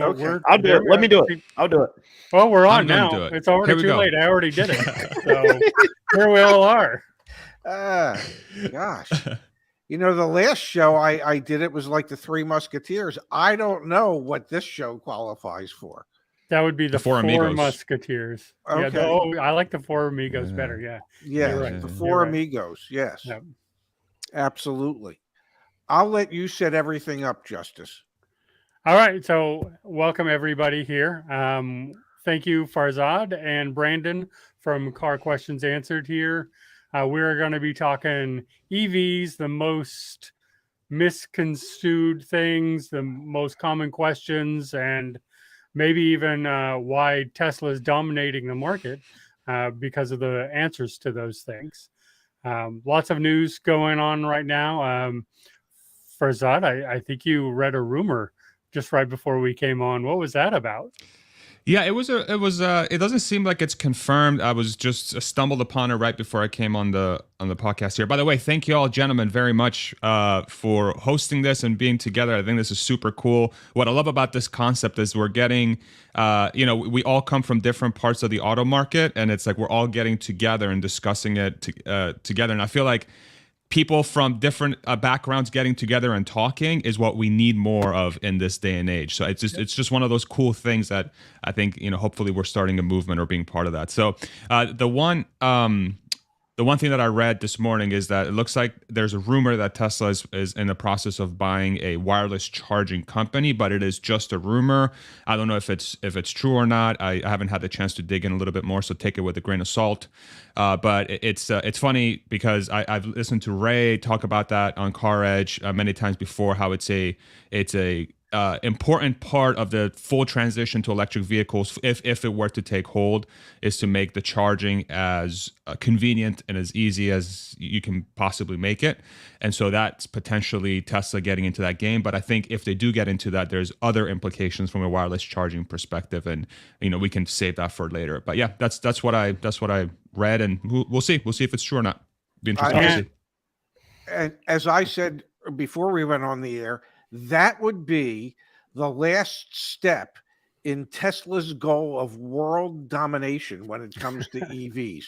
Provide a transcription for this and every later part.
Okay. I'll do it. Let me do it. I'll do it. Well, we're on I'm gonna now. do it. It's already Here we too go. late. I already did it. So here we all are. Gosh. You know, the last show I did, it was like the Three Musketeers. I don't know what this show qualifies for. That would be the Four Amigos. Musketeers. Okay. Yeah, I like the Four Amigos better. Yeah. Yes, You're right. the You're Four right. Amigos. Yes, Yep. absolutely. I'll let you set everything up, Justice. All right. So welcome everybody here. Thank you, Farzad and Brandon from Car Questions Answered here. We're going to be talking EVs, the most misconstrued things, the most common questions, and maybe even why Tesla is dominating the market because of the answers to those things. Lots of news going on right now. Farzad, I think you read a rumor just right before we came on. What was that about? Yeah, it doesn't seem like it's confirmed. I was just stumbled upon it right before I came on the podcast here. By the way, thank you all gentlemen very much for hosting this and being together. I think this is super cool. What I love about this concept is we're getting we all come from different parts of the auto market, and it's like we're all getting together and discussing it together. And I feel like people from different backgrounds getting together and talking is what we need more of in this day and age. So it's just one of those cool things that I think, hopefully we're starting a movement or being part of that. So the one thing that I read this morning is that it looks like there's a rumor that Tesla is in the process of buying a wireless charging company, but it is just a rumor. I don't know if it's true or not. I haven't had the chance to dig in a little bit more, so take it with a grain of salt. But it's funny because I've listened to Ray talk about that on CarEdge many times before, how it's a important part of the full transition to electric vehicles, if it were to take hold, is to make the charging as convenient and as easy as you can possibly make it. And so that's potentially Tesla getting into that game. But I think if they do get into that, there's other implications from a wireless charging perspective, and we can save that for later. But yeah, that's what I read, and we'll see if it's true or not. Be interesting to see. And as I said before we went on the air, that would be the last step in Tesla's goal of world domination when it comes to EVs.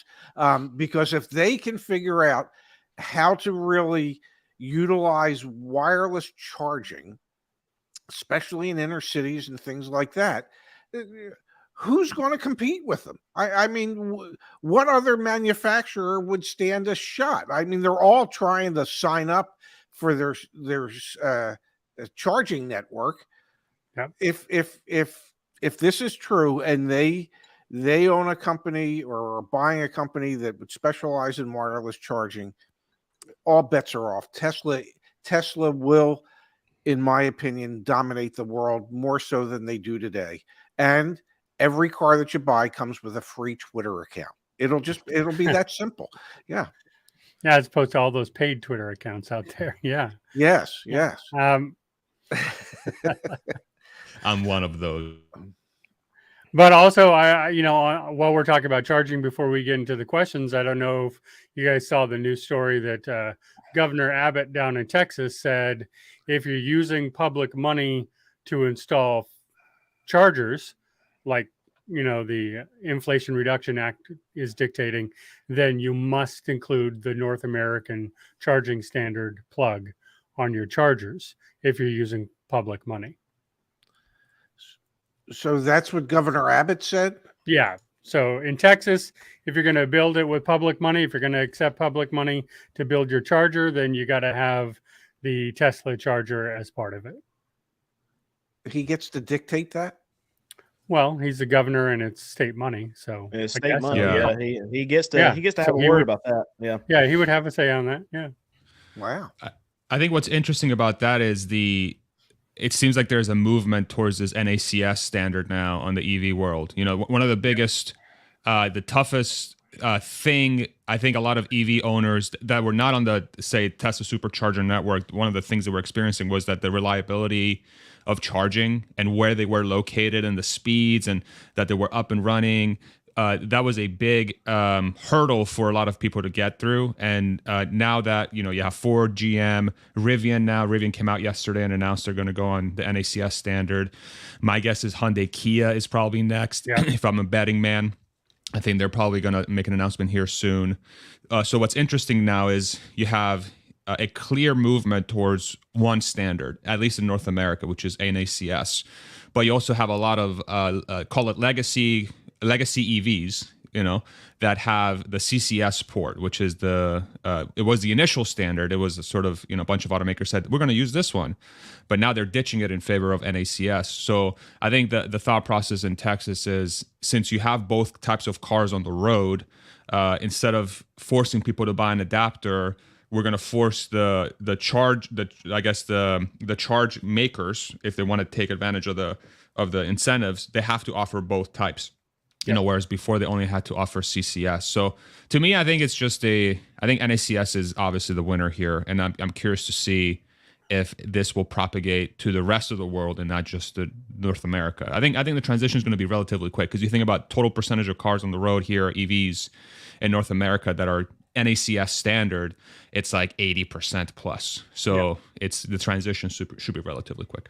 Because if they can figure out how to really utilize wireless charging, especially in inner cities and things like that, who's going to compete with them? I mean, what other manufacturer would stand a shot? I mean, they're all trying to sign up for their charging network. Yep. If this is true and they own a company or are buying a company that would specialize in wireless charging, all bets are off. Tesla will, in my opinion, dominate the world more so than they do today. And every car that you buy comes with a free Twitter account. It'll be that simple. Yeah. Yeah, as opposed to all those paid Twitter accounts out there. Yeah. Yes. I'm one of those. But also, while we're talking about charging, before we get into the questions, I don't know if you guys saw the news story that Governor Abbott down in Texas said, if you're using public money to install chargers, like the Inflation Reduction Act is dictating, then you must include the North American charging standard plug on your chargers if you're using public money. So that's what Governor Abbott said? Yeah. So in Texas, if you're going to build it with public money, if you're going to accept public money to build your charger, then you got to have the Tesla charger as part of it. He gets to dictate that? Well, he's the governor and it's state money. So it's state money. So. Yeah. He gets to have a word about that. Yeah. Yeah. He would have a say on that. Yeah. Wow. I think what's interesting about that is it seems like there's a movement towards this NACS standard now on the EV world. One of the biggest, the toughest thing, I think a lot of EV owners that were not on the, say, Tesla supercharger network, one of the things that we're experiencing was that the reliability of charging and where they were located and the speeds and that they were up and running that was a big hurdle for a lot of people to get through. And now that, you have Ford, GM, Rivian came out yesterday and announced they're going to go on the NACS standard. My guess is Hyundai Kia is probably next. Yeah. If I'm a betting man, I think they're probably going to make an announcement here soon. So what's interesting now is you have a clear movement towards one standard, at least in North America, which is NACS. But you also have a lot of call it legacy EVs, that have the CCS port, which is it was the initial standard. It was a sort of, a bunch of automakers said, we're going to use this one, but now they're ditching it in favor of NACS. So I think the thought process in Texas is, since you have both types of cars on the road, instead of forcing people to buy an adapter, we're going to force the charge makers, if they want to take advantage of the incentives, they have to offer both types. Whereas before they only had to offer CCS. So to me, I think it's just I think NACS is obviously the winner here, and I'm curious to see if this will propagate to the rest of the world and not just to North America. I think the transition is going to be relatively quick, because you think about total percentage of cars on the road here, EVs in North America that are NACS standard, it's like 80% plus. So it's the transition should be relatively quick.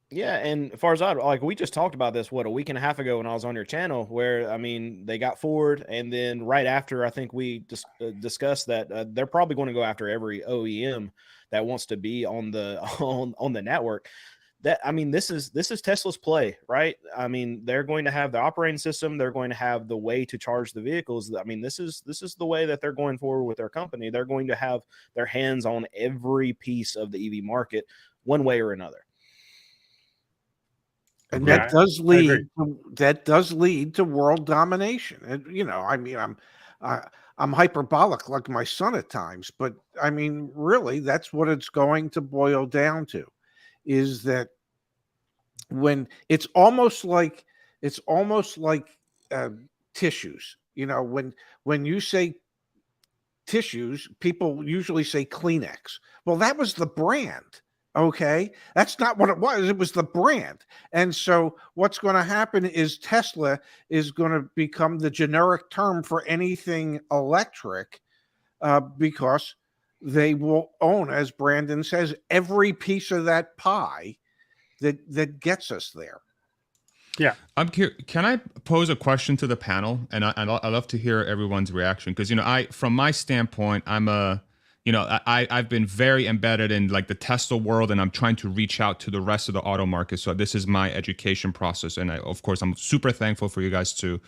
Yeah, and as far as we just talked about this, a week and a half ago when I was on your channel, where, they got Ford, and then right after, I think we discussed that they're probably going to go after every OEM that wants to be on the on the network. That, this is Tesla's play, right? They're going to have the operating system, they're going to have the way to charge the vehicles. This is the way that they're going forward with their company. They're going to have their hands on every piece of the EV market, one way or another. And that does lead to world domination. And I'm hyperbolic like my son at times, but really that's what it's going to boil down to, is that when it's almost like tissues. When you say tissues, people usually say Kleenex. Well, that was the brand. Okay, that's not what it was. It was the brand. And so what's going to happen is Tesla is going to become the generic term for anything electric, because they will own, as Brandon says, every piece of that pie that gets us there. Yeah. I'm curious. Can I pose a question to the panel? And I love to hear everyone's reaction, because, from my standpoint, I've been very embedded in like the Tesla world, and I'm trying to reach out to the rest of the auto market. So this is my education process. And of course, I'm super thankful for you guys to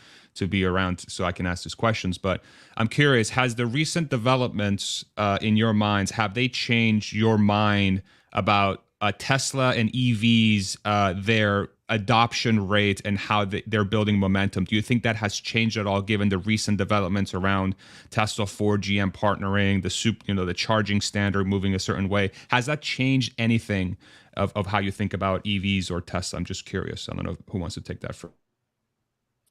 be around so I can ask these questions. But I'm curious, has the recent developments in your minds, have they changed your mind about Tesla and EVs, their adoption rate and how they're building momentum? Do you think that has changed at all, given the recent developments around Tesla, Ford, GM partnering, the charging standard moving a certain way? Has that changed anything of how you think about EVs or Tesla? I'm just curious. I don't know who wants to take that first.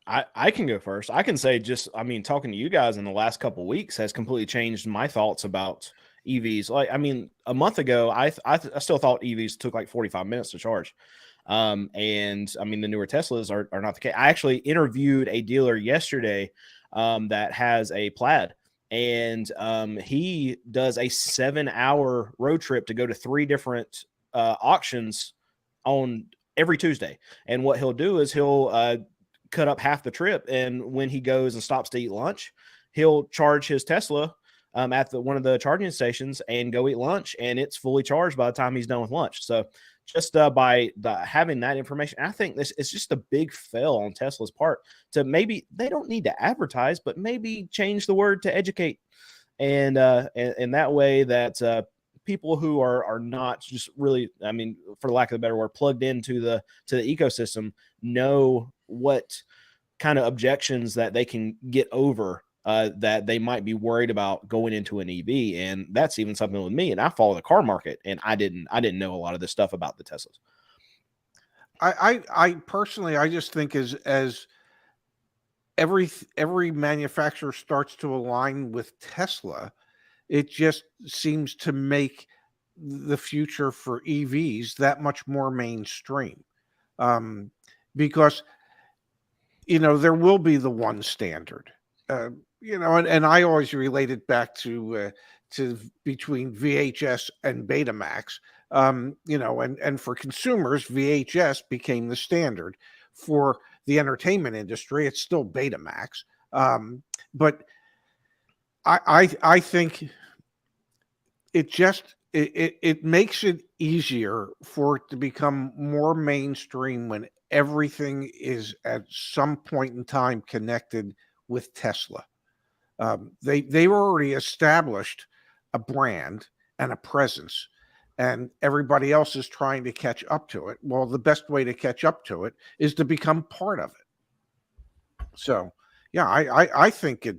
I can go first. I can say talking to you guys in the last couple of weeks has completely changed my thoughts about EVs. A month ago, I still thought EVs took like 45 minutes to charge. And the newer Teslas are not the case. I actually interviewed a dealer yesterday that has a Plaid, and he does a 7-hour road trip to go to 3 different auctions on every Tuesday. And what he'll do is he'll cut up half the trip, and when he goes and stops to eat lunch, he'll charge his Tesla at one of the charging stations and go eat lunch, and it's fully charged by the time he's done with lunch. So just by having that information, I think it's just a big fail on Tesla's part to maybe, they don't need to advertise, but maybe change the word to educate. And that way that people who are not just really, for lack of a better word, plugged into the ecosystem, know what kind of objections that they can get over, that they might be worried about going into an EV. And that's even something with me. And I follow the car market, and I didn't know a lot of this stuff about the Teslas. I personally, I just think as every manufacturer starts to align with Tesla, it just seems to make the future for EVs that much more mainstream. Because there will be the one standard. And I always relate it back to between VHS and Betamax. And for consumers, VHS became the standard. For the entertainment industry, it's still Betamax. But I think it makes it easier for it to become more mainstream when everything is at some point in time connected with Tesla. They've already established a brand and a presence, and everybody else is trying to catch up to it. Well, the best way to catch up to it is to become part of it. So, yeah, I think it.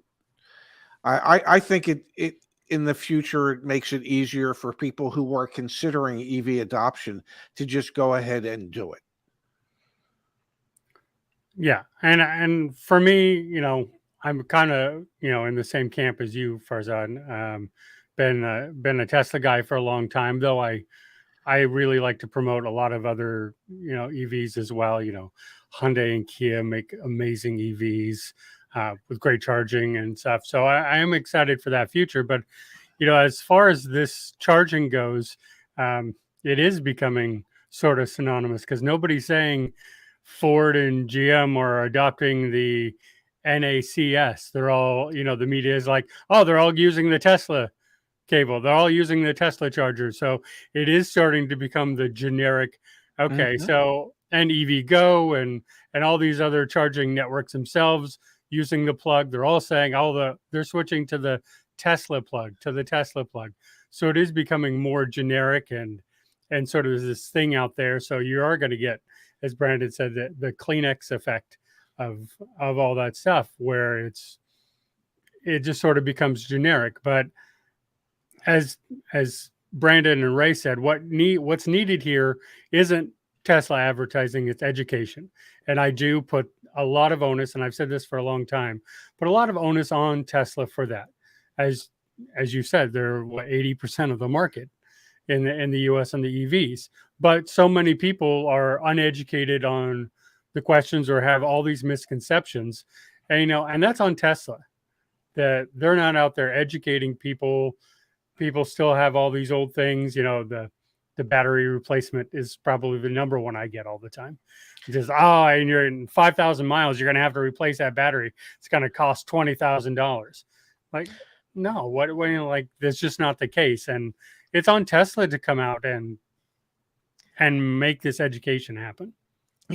I think it in the future it makes it easier for people who are considering EV adoption to just go ahead and do it. Yeah, and for me, I'm kind of in the same camp as you, Farzad. Been a Tesla guy for a long time, though I really like to promote a lot of other EVs as well. Hyundai and Kia make amazing EVs with great charging and stuff. So I am excited for that future. But as far as this charging goes, it is becoming sort of synonymous because nobody's saying Ford and GM are adopting the NACS. They're all, the media is like, oh, they're all using the Tesla cable. They're all using the Tesla charger. So it is starting to become the generic. Okay, so and EVgo and all these other charging networks themselves using the plug. They're all saying they're switching to the Tesla plug, So it is becoming more generic and sort of this thing out there. So you are going to get, as Brandon said, the Kleenex effect of all that stuff, where it just sort of becomes generic. But as Brandon and Ray said, what's needed here isn't Tesla advertising, it's education. And I do put a lot of onus, and I've said this for a long time, put a lot of onus on Tesla for that. As you said, they're 80% of the market in the US on the EVs. But so many people are uneducated on the questions or have all these misconceptions. And, and that's on Tesla, that they're not out there educating people. People still have all these old things. The battery replacement is probably the number one I get all the time. It says, and you're in 5,000 miles, you're going to have to replace that battery. It's going to cost $20,000. Like, no, that's just not the case. And it's on Tesla to come out and make this education happen.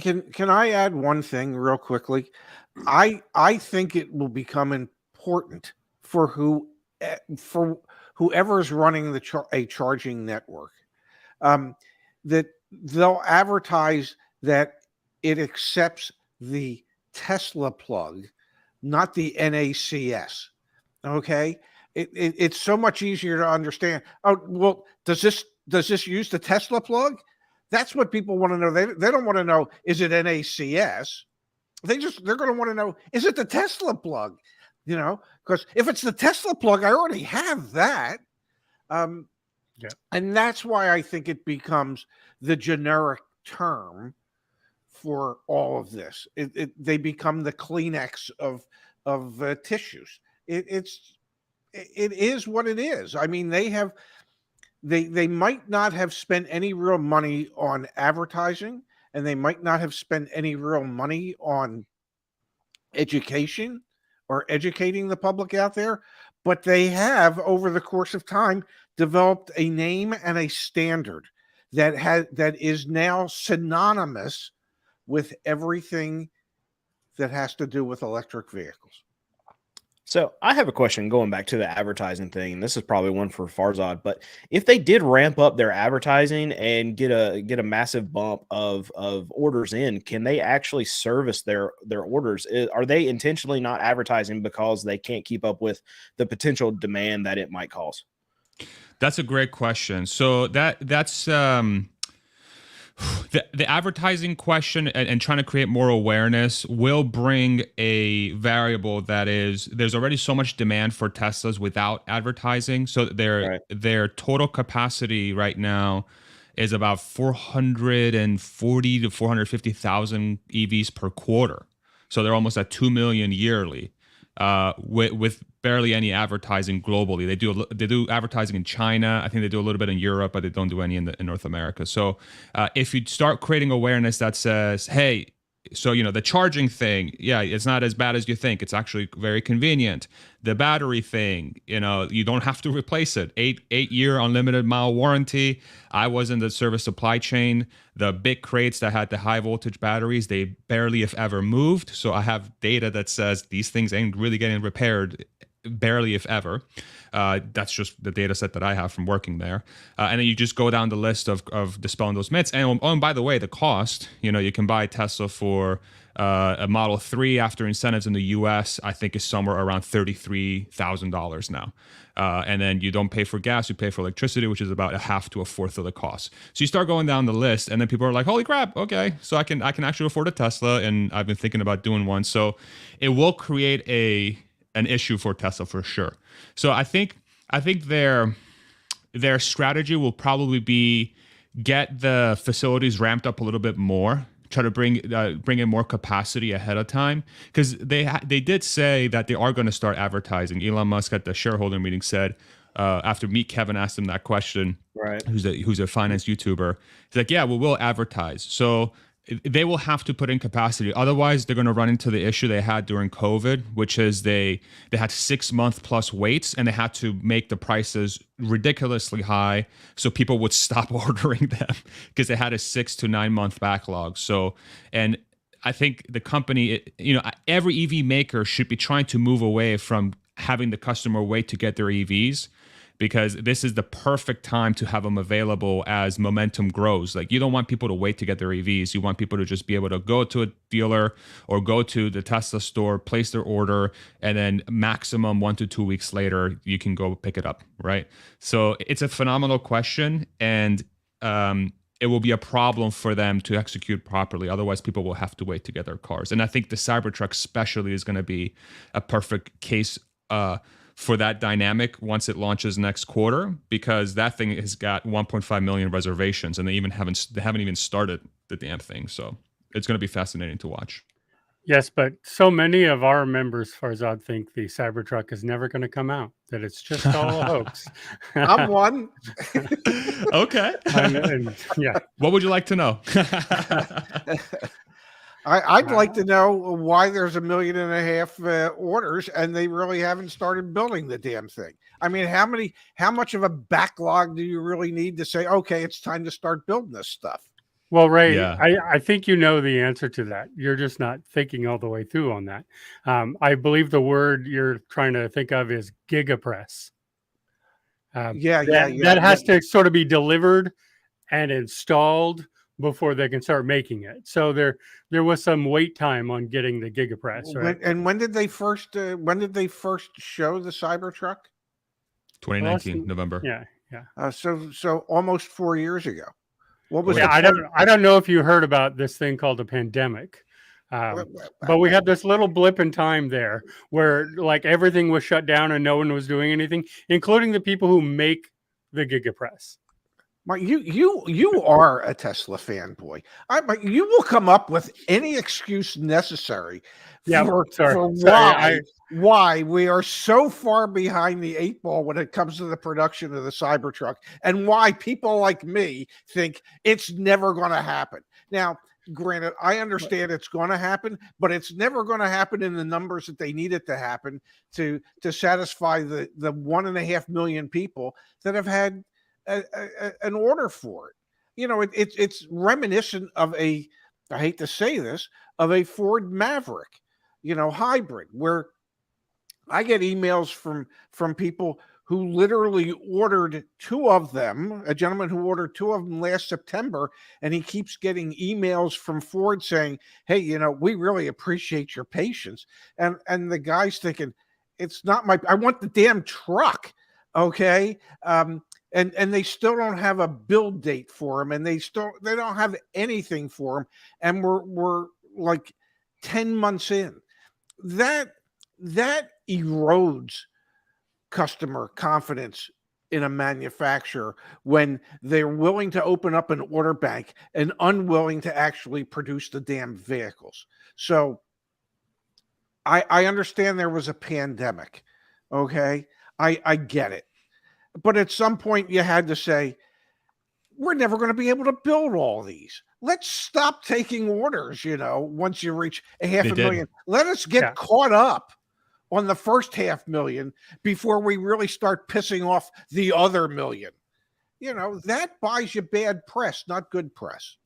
Can I add one thing real quickly? I think it will become important for whoever is running a charging network, that they'll advertise that it accepts the Tesla plug, not the NACS. Okay, it's so much easier to understand. Oh, well, does this use the Tesla plug? That's what people want to know. They don't want to know, is it NACS? They're going to want to know, is it the Tesla plug? Because if it's the Tesla plug, I already have that. And that's why I think it becomes the generic term for all of this. They become the Kleenex of tissues. It is what it is. I mean, they might not have spent any real money on advertising, and they might not have spent any real money on education or educating the public out there, but they have, over the course of time, developed a name and a standard that is now synonymous with everything that has to do with electric vehicles. So I have a question going back to the advertising thing, and this is probably one for Farzad, but if they did ramp up their advertising and get a massive bump of orders in, can they actually service their orders? Are they intentionally not advertising because they can't keep up with the potential demand that it might cause? That's a great question. So that's the advertising question and trying to create more awareness will bring a variable that is, there's already so much demand for Teslas without advertising. So their total capacity right now is about 440 to 450,000 EVs per quarter. So they're almost at 2 million yearly, with barely any advertising globally. They do advertising in China. I think they do a little bit in Europe, but they don't do any in North America. So if you start creating awareness that says, hey, so, the charging thing, yeah, it's not as bad as you think. It's actually very convenient. The battery thing, you don't have to replace it. 8-year unlimited mile warranty. I was in the service supply chain. The big crates that had the high voltage batteries, they barely if ever moved. So I have data that says these things ain't really getting repaired, barely if ever. That's just the data set that I have from working there. And then you just go down the list of dispelling those myths. And by the way, the cost, you can buy Tesla for a Model 3 after incentives in the US, I think is somewhere around $33,000 now. And then you don't pay for gas, you pay for electricity, which is about a half to a fourth of the cost. So you start going down the list, and then people are like, holy crap, okay, so I can actually afford a Tesla, and I've been thinking about doing one. So it will create an issue for Tesla for sure. So I think their strategy will probably be get the facilities ramped up a little bit more, try to bring in more capacity ahead of time, because they did say that they are going to start advertising. Elon Musk at the shareholder meeting said, after Meet Kevin asked him that question, right, who's a finance YouTuber, he's like, yeah, well, we'll advertise. So they will have to put in capacity. Otherwise, they're going to run into the issue they had during COVID, which is they had 6-month plus waits, and they had to make the prices ridiculously high so people would stop ordering them because they had a 6 to 9 month backlog. So, and I think the company, every EV maker should be trying to move away from having the customer wait to get their EVs, because this is the perfect time to have them available as momentum grows. Like, you don't want people to wait to get their EVs. You want people to just be able to go to a dealer or go to the Tesla store, place their order, and then maximum 1 to 2 weeks later, you can go pick it up, right? So it's a phenomenal question, and it will be a problem for them to execute properly. Otherwise, people will have to wait to get their cars. And I think the Cybertruck especially is going to be a perfect case for that dynamic once it launches next quarter, because that thing has got 1.5 million reservations, and they haven't even started the damn thing. So it's going to be fascinating to watch. Yes, but so many of our members, Farzad, think the Cybertruck is never going to come out, that it's just all a hoax. I'm one. Okay. Yeah. What would you like to know? I'd like to know why there's 1.5 million orders and they really haven't started building the damn thing. I mean, how much of a backlog do you really need to say, okay, it's time to start building this stuff? Well, Ray, Yeah. I think you know the answer to that. You're just not thinking all the way through on that. I believe the word you're trying to think of is gigapress. That has to sort of be delivered and installed before they can start making it. So there was some wait time on getting the gigapress, right? When did they first show the Cybertruck? 2019 November. Yeah. So almost 4 years ago. What was? Yeah, I don't know if you heard about this thing called a pandemic, but we had this little blip in time there where like everything was shut down and no one was doing anything, including the people who make the gigapress. Mark, you are a Tesla fanboy. You will come up with any excuse necessary for why we are so far behind the 8 ball when it comes to the production of the Cybertruck, and why people like me think it's never going to happen. Now, granted, I understand it's going to happen, but it's never going to happen in the numbers that they need it to happen to satisfy the 1.5 million people that have had an order for it. It's reminiscent of I hate to say this, of a Ford Maverick, hybrid, where I get emails from people who literally ordered 2 of them, a gentleman who ordered 2 of them last September, and he keeps getting emails from Ford saying, hey, we really appreciate your patience. And the guy's thinking, it's not I want the damn truck. Okay. And they still don't have a build date for them, and they don't have anything for them. And we're like 10 months in. That erodes customer confidence in a manufacturer when they're willing to open up an order bank and unwilling to actually produce the damn vehicles. So I understand there was a pandemic. Okay. I get it. But at some point you had to say, we're never going to be able to build all these. Let's stop taking orders, once you reach a half a million. Let us get caught up on the first 500,000 before we really start pissing off the other million. That buys you bad press, not good press.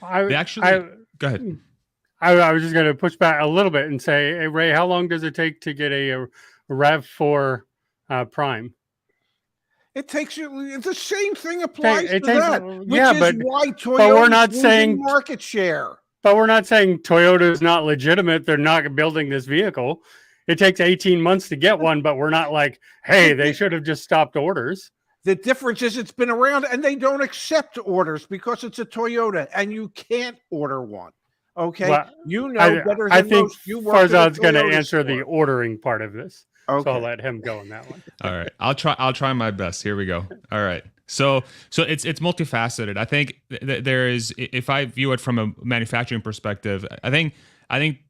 Go ahead. I was just going to push back a little bit and say, hey, Ray, how long does it take to get a RAV4 Prime? It takes you. The same thing applies to that. Why Toyota but we're not saying market share. But we're not saying Toyota is not legitimate. They're not building this vehicle. It takes 18 months to get one, but we're not like, hey, they should have just stopped orders. The difference is it's been around and they don't accept orders because it's a Toyota and you can't order one. Okay. Well, better than most. Farzad's going to answer the ordering part of this. Okay. So I'll let him go on that one. All right. I'll try my best. Here we go. All right. So it's multifaceted. I think there is, if I view it from a manufacturing perspective, I think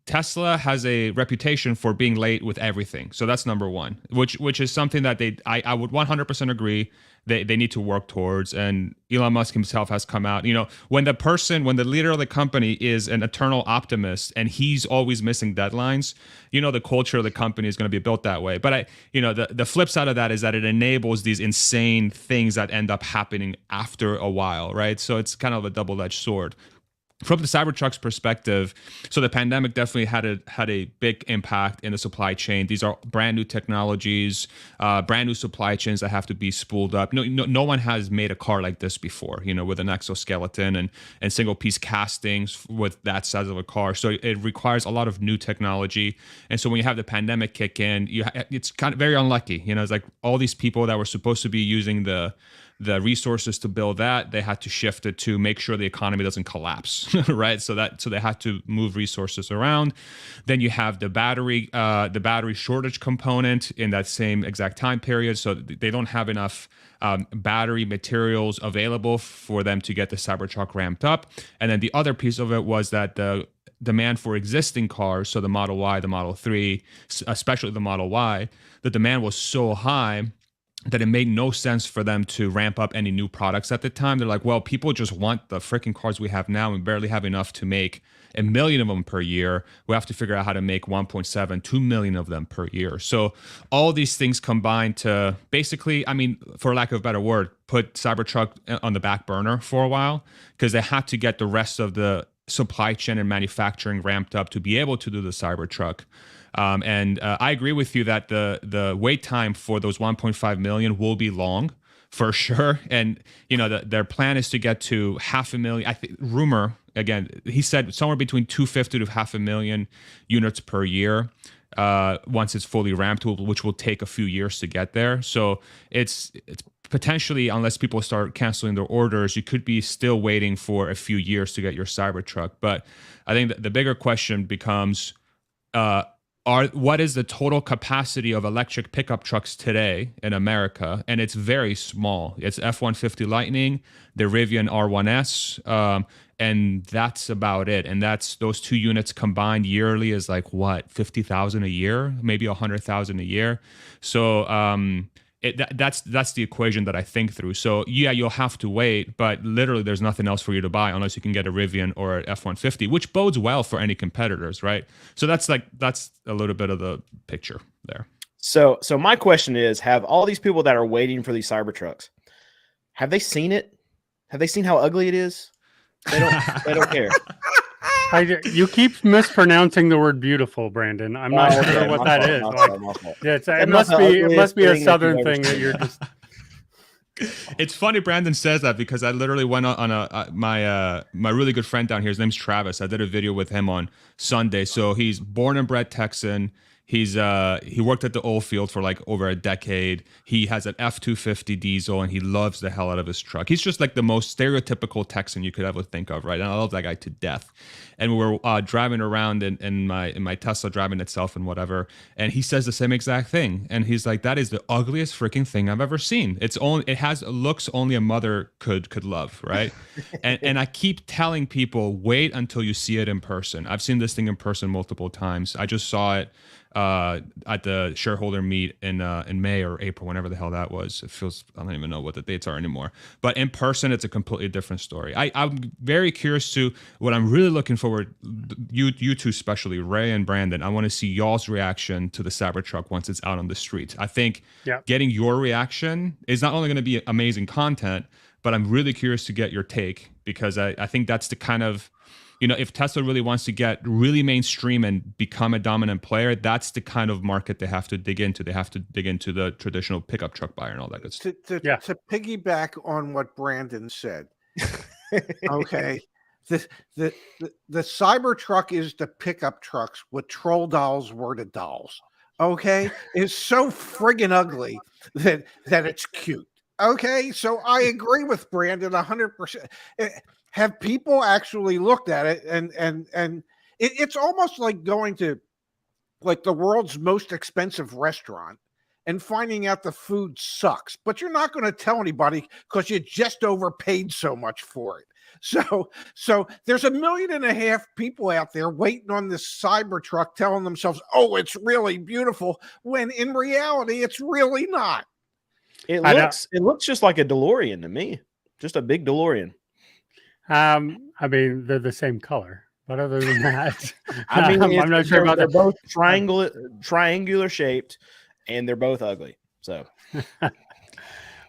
Tesla has a reputation for being late with everything. So that's number one, which is something that I would 100% agree they need to work towards. And Elon Musk himself has come out, when the leader of the company is an eternal optimist and he's always missing deadlines, the culture of the company is going to be built that way. But the flip side of that is that it enables these insane things that end up happening after a while, right? So it's kind of a double-edged sword. From the Cybertruck's perspective, so the pandemic definitely had a big impact in the supply chain. These are brand new technologies, brand new supply chains that have to be spooled up. No one has made a car like this before, with an exoskeleton and single piece castings with that size of a car. So it requires a lot of new technology. And so when you have the pandemic kick in, it's kind of very unlucky. It's like all these people that were supposed to be using the resources to build that, they had to shift it to make sure the economy doesn't collapse, right? So they had to move resources around. Then you have the battery shortage component in that same exact time period. So they don't have enough battery materials available for them to get the Cybertruck ramped up. And then the other piece of it was that the demand for existing cars, so the Model Y, the Model 3, especially the Model Y, the demand was so high that it made no sense for them to ramp up any new products at the time. They're like, well, people just want the freaking cars we have now and barely have enough to make 1 million of them per year. We have to figure out how to make 1.7, 2 million of them per year. So all these things combined to basically, for lack of a better word, put Cybertruck on the back burner for a while because they had to get the rest of the supply chain and manufacturing ramped up to be able to do the Cybertruck. And I agree with you that the wait time for those 1.5 million will be long for sure. And, their plan is to get to 500,000. I think rumor, again, he said somewhere between 250 to 500,000 units per year once it's fully ramped, which will take a few years to get there. So it's potentially, unless people start canceling their orders, you could be still waiting for a few years to get your Cybertruck. But I think that the bigger question becomes, what is the total capacity of electric pickup trucks today in America? And it's very small. It's F-150 Lightning, the Rivian R1S, and that's about it. And those two units combined yearly is like what, 50,000 a year, maybe 100,000 a year. So that's the equation that I think through. So yeah, you'll have to wait, but literally there's nothing else for you to buy unless you can get a Rivian or an F-150, which bodes well for any competitors, right? So that's a little bit of the picture there. So my question is, have all these people that are waiting for these Cybertrucks, have they seen it? Have they seen how ugly it is? They don't care. You keep mispronouncing the word beautiful, Brandon. I'm not sure what that is. It must be a Southern thing that you're just. It's funny Brandon says that because I literally went on my really good friend down here. His name's Travis. I did a video with him on Sunday. So he's born and bred Texan. He worked at the oil field for like over a decade. He has an F-250 diesel, and he loves the hell out of his truck. He's just like the most stereotypical Texan you could ever think of, right? And I love that guy to death. And we were driving around in my Tesla, driving itself and whatever, and he says the same exact thing. And he's like, "That is the ugliest freaking thing I've ever seen. It has looks only a mother could love, right?" and I keep telling people, wait until you see it in person. I've seen this thing in person multiple times. I just saw it at the shareholder meet in May or April, whenever the hell that was. It feels, I don't even know what the dates are anymore. But in person, it's a completely different story. I'm very curious to what I'm really looking forward. You two, especially Ray and Brandon. I want to see y'all's reaction to the Cybertruck once it's out on the streets. I think getting your reaction is not only going to be amazing content, but I'm really curious to get your take, because I think that's the kind of, if Tesla really wants to get really mainstream and become a dominant player, that's the kind of market they have to dig into. They have to dig into the traditional pickup truck buyer and all that good stuff. To piggyback on what Brandon said, okay, the Cybertruck is the pickup trucks what troll dolls were to dolls. Okay, it's so friggin' ugly that it's cute. Okay, so I agree with Brandon 100%. Have people actually looked at it, and it's almost like going to like the world's most expensive restaurant and finding out the food sucks, but you're not going to tell anybody because you just overpaid so much for it. So there's 1.5 million people out there waiting on this Cybertruck, telling themselves, "Oh, it's really beautiful," when in reality, it's really not. It looks just like a DeLorean to me, just a big DeLorean. I mean, they're the same color, but other than that, I mean, I'm not sure about they're that. Both triangular shaped, and they're both ugly. So,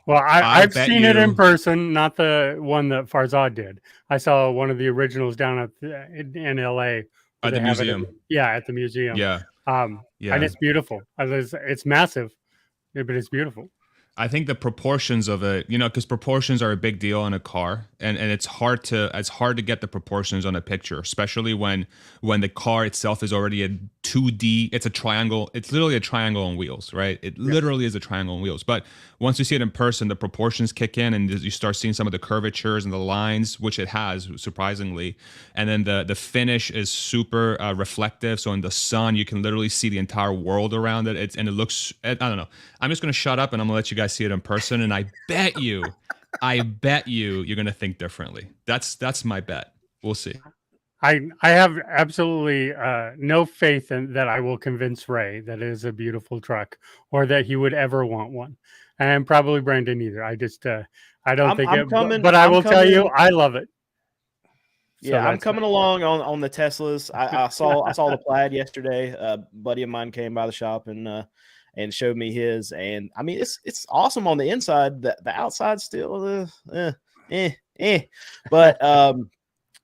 well, I've seen it in you- person, not the one that Farzad did. I saw one of the originals down in LA At the museum. At the museum. Yeah. And it's beautiful. It's massive, but it's beautiful. I think the proportions of it, because proportions are a big deal in a car, and it's hard to get the proportions on a picture, especially when the car itself is already a 2D. It's a triangle. It's literally a triangle on wheels, right? It literally is a triangle on wheels. But once you see it in person, the proportions kick in, and you start seeing some of the curvatures and the lines, which it has, surprisingly. And then the finish is super reflective. So in the sun, you can literally see the entire world around it. And it looks, I don't know. I'm just going to shut up, and I'm going to let you guys see it in person. And I bet you're going to think differently. That's my bet. We'll see. I have absolutely no faith in that I will convince Ray that it is a beautiful truck, or that he would ever want one, and probably Brandon either. I just I don't think it. But I will tell you, I love it. Yeah, I'm coming along on the Teslas. I saw the Plaid yesterday. A buddy of mine came by the shop and showed me his, and I mean it's awesome on the inside. The outside still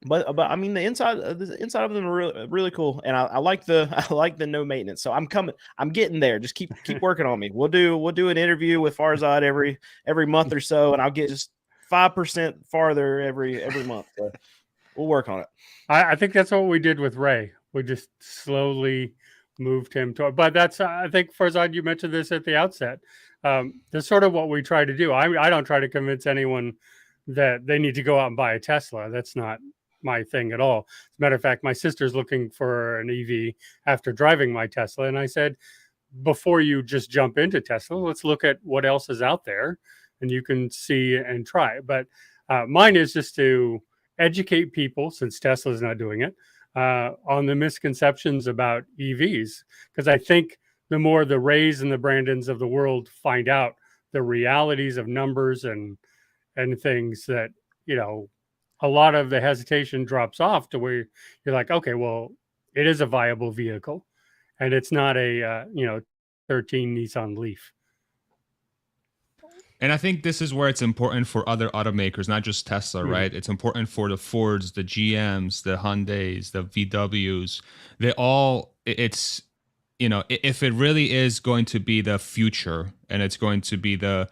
but I mean the inside of them are really, really cool, and I like the no maintenance. So I'm getting there. Just keep working on me. We'll do an interview with Farzad every month or so, and I'll get just 5% farther every month. So we'll work on it. I think that's what we did with Ray. We just slowly moved him to, but that's I think Farzad, you mentioned this at the outset. That's sort of what we try to do. I don't try to convince anyone that they need to go out and buy a Tesla. That's not my thing at all. As a matter of fact, my sister's looking for an EV after driving my Tesla, and I said, before you just jump into Tesla, let's look at what else is out there, and you can see and try. But mine is just to educate people, since Tesla's not doing it, on the misconceptions about EVs, because I think the more the Rays and the Brandons of the world find out the realities of numbers and things, that a lot of the hesitation drops off to where you're like, okay, well, it is a viable vehicle, and it's not a 13 Nissan Leaf. And I think this is where it's important for other automakers, not just Tesla, right? It's important for the Fords, the GMs, the Hyundais, the VWs. They all, it's, if it really is going to be the future, and it's going to be the,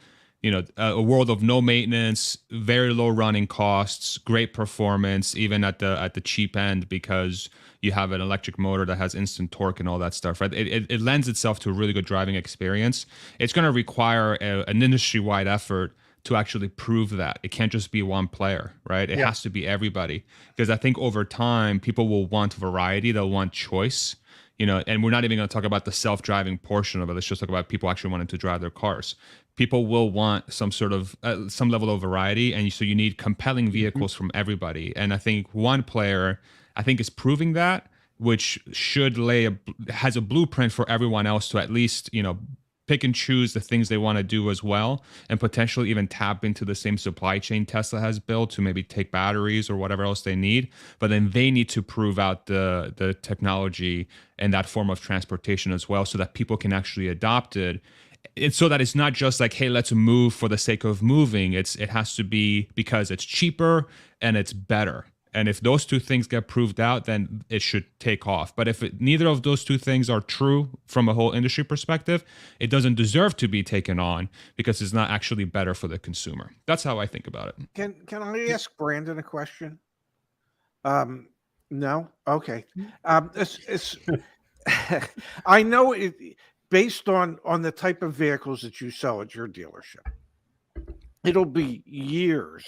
a world of no maintenance, very low running costs, great performance, even at the cheap end, because you have an electric motor that has instant torque and all that stuff, right? It lends itself to a really good driving experience. It's going to require an industry-wide effort to actually prove that. It can't just be one player, right? It has to be everybody, because I think over time people will want variety, they'll want choice, and we're not even going to talk about the self-driving portion of it. Let's just talk about people actually wanting to drive their cars. People will want some sort of some level of variety, and so you need compelling vehicles from everybody. And I think one player, is proving that, which should has a blueprint for everyone else to at least pick and choose the things they want to do as well, and potentially even tap into the same supply chain Tesla has built to maybe take batteries or whatever else they need. But then they need to prove out the technology and that form of transportation as well, so that people can actually adopt it. It's so that it's not just like, hey, let's move for the sake of moving. It has to be because it's cheaper and it's better. And if those two things get proved out, then it should take off. But if neither of those two things are true from a whole industry perspective, it doesn't deserve to be taken on, because it's not actually better for the consumer. That's how I think about it. Can I ask Brandon a question? No? Okay. It's I know it, based on the type of vehicles that you sell at your dealership, it'll be years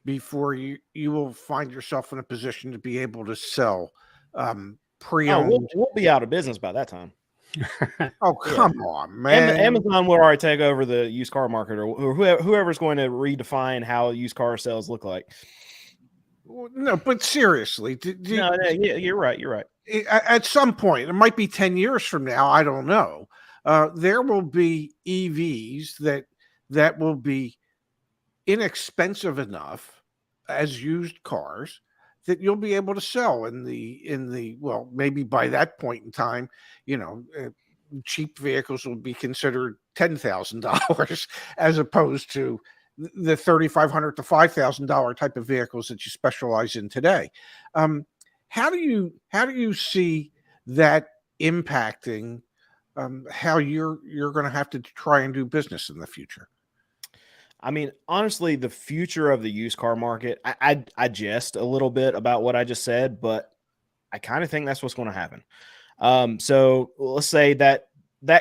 before you will find yourself in a position to be able to sell pre-owned. We'll be out of business by that time. Oh, come on, man. Amazon will already take over the used car market, or whoever's going to redefine how used car sales look like. No, but seriously, you're right. You're right. At some point, it might be 10 years from now, I don't know, there will be EVs that will be inexpensive enough as used cars that you'll be able to sell in the well, maybe by that point in time, cheap vehicles will be considered $10,000 as opposed to the $3,500 to $5,000 type of vehicles that you specialize in today. How do you see that impacting how you're going to have to try and do business in the future? I mean, honestly, the future of the used car market, I jest a little bit about what I just said, but I kind of think that's what's going to happen. So let's say that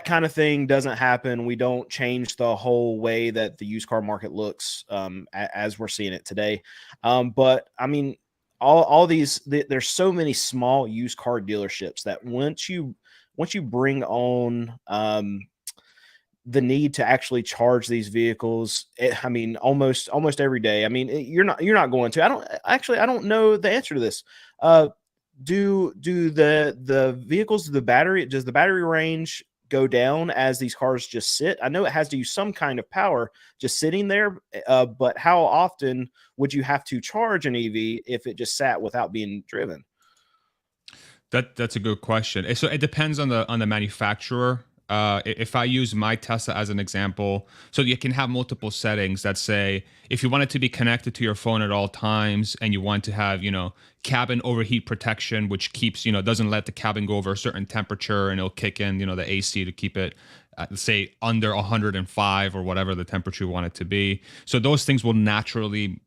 kind of thing doesn't happen. We don't change the whole way that the used car market looks as we're seeing it today. But I mean, all these, there's so many small used car dealerships that once you bring on the need to actually charge these vehicles, almost every day. I mean, you're not going to. I don't know the answer to this. Do the vehicles, does the battery range go down as these cars just sit? I know it has to use some kind of power just sitting there, but how often would you have to charge an EV if it just sat without being driven? That's a good question. So it depends on the manufacturer. If I use my Tesla as an example, so you can have multiple settings that say, if you want it to be connected to your phone at all times and you want to have, cabin overheat protection, which keeps, doesn't let the cabin go over a certain temperature, and it'll kick in, the AC to keep it, say, under 105 or whatever the temperature you want it to be. So those things will naturally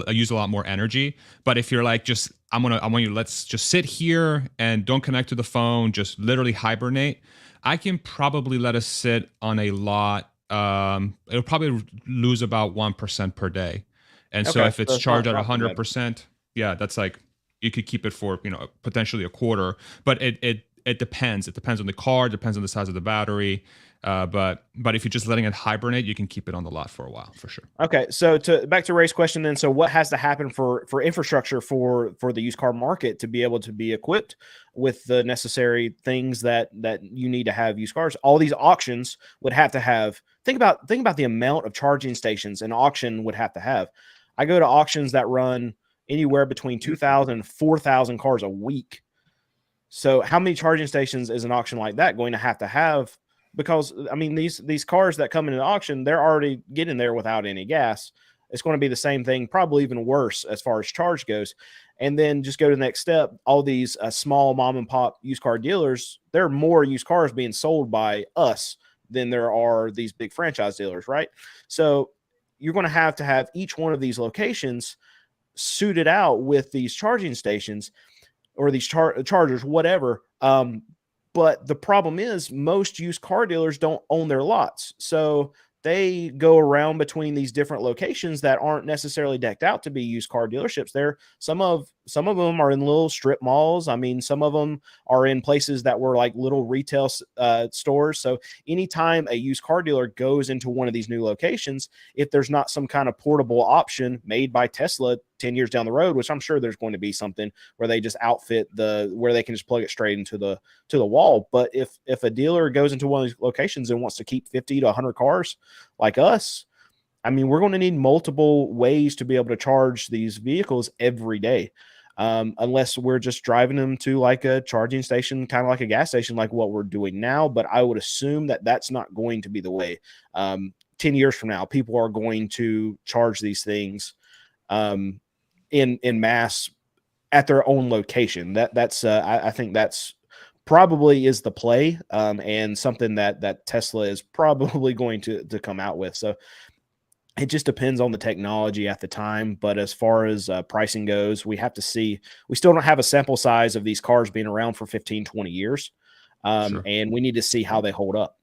use a lot more energy. But if you're like, let's just sit here and don't connect to the phone, just literally hibernate, I can probably let us sit on a lot. It'll probably lose about 1% per day. And so if it's charged at 100%, that's like, you could keep it for, potentially a quarter, but it depends. It depends on the car, depends on the size of the battery. But if you're just letting it hibernate, you can keep it on the lot for a while, for sure. Okay, so back to Ray's question then. So what has to happen for infrastructure for the used car market to be able to be equipped with the necessary things that you need to have used cars? All these auctions would have to have. Think about the amount of charging stations an auction would have to have. I go to auctions that run anywhere between 2,000 and 4,000 cars a week. So how many charging stations is an auction like that going to have? Because, I mean, these cars that come into the auction, they're already getting there without any gas. It's going to be the same thing, probably even worse as far as charge goes. And then just go to the next step. All these small mom and pop used car dealers, there are more used cars being sold by us than there are these big franchise dealers, right? So you're going to have each one of these locations suited out with these charging stations. or these chargers, whatever. But the problem is most used car dealers don't own their lots. So they go around between these different locations that aren't necessarily decked out to be used car dealerships. Some of them are in little strip malls. I mean, some of them are in places that were like little retail stores. So anytime a used car dealer goes into one of these new locations, if there's not some kind of portable option made by Tesla 10 years down the road, which I'm sure there's going to be something where they just outfit where they can just plug it straight into the wall. But if a dealer goes into one of these locations and wants to keep 50 to 100 cars like us, I mean, we're going to need multiple ways to be able to charge these vehicles every day. Unless we're just driving them to like a charging station, kind of like a gas station, like what we're doing now. But I would assume that that's not going to be the way. 10 years from now, people are going to charge these things in mass at their own location. I think that's probably is the play, and something that Tesla is probably going to come out with. So it just depends on the technology at the time. But as far as pricing goes, we have to see. We still don't have a sample size of these cars being around for 15, 20 years. Sure. And we need to see how they hold up.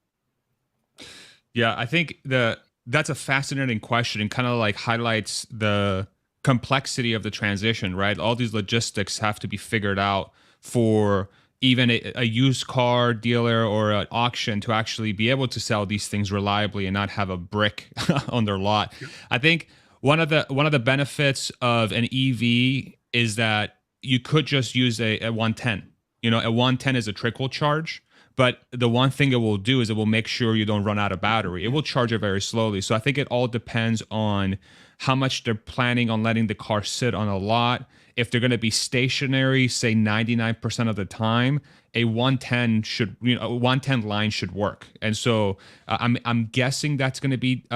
Yeah, I think that's a fascinating question and kind of like highlights the complexity of the transition, right? All these logistics have to be figured out for even a used car dealer or an auction to actually be able to sell these things reliably and not have a brick on their lot. I think one of the benefits of an EV is that you could just use a 110. You know, a 110 is a trickle charge, but the one thing it will do is it will make sure you don't run out of battery. It will charge it very slowly. So I think it all depends on how much they're planning on letting the car sit on a lot. If they're going to be stationary, say 99% of the time, a 110 line should work. And so I'm guessing that's going to be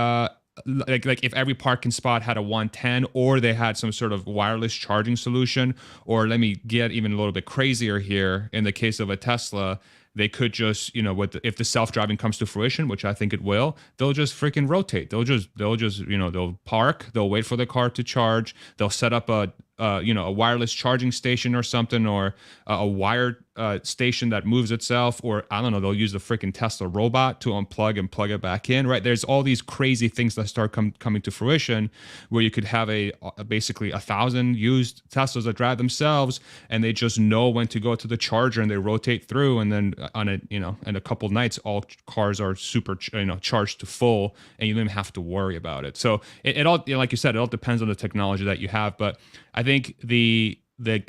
like if every parking spot had a 110, or they had some sort of wireless charging solution, or let me get even a little bit crazier here. In the case of a Tesla, they could just, if the self-driving comes to fruition, which I think it will, they'll just freaking rotate. They'll just, they'll park, they'll wait for the car to charge. They'll set up a wireless charging station or something, or a wired station that moves itself, or I don't know, they'll use the freaking Tesla robot to unplug and plug it back in, right? There's all these crazy things that start coming to fruition, where you could have basically 1,000 used Teslas that drive themselves, and they just know when to go to the charger, and they rotate through, and then in a couple nights, all cars are super charged to full, and you don't even have to worry about it. So it all, like you said, it all depends on the technology that you have. But I think the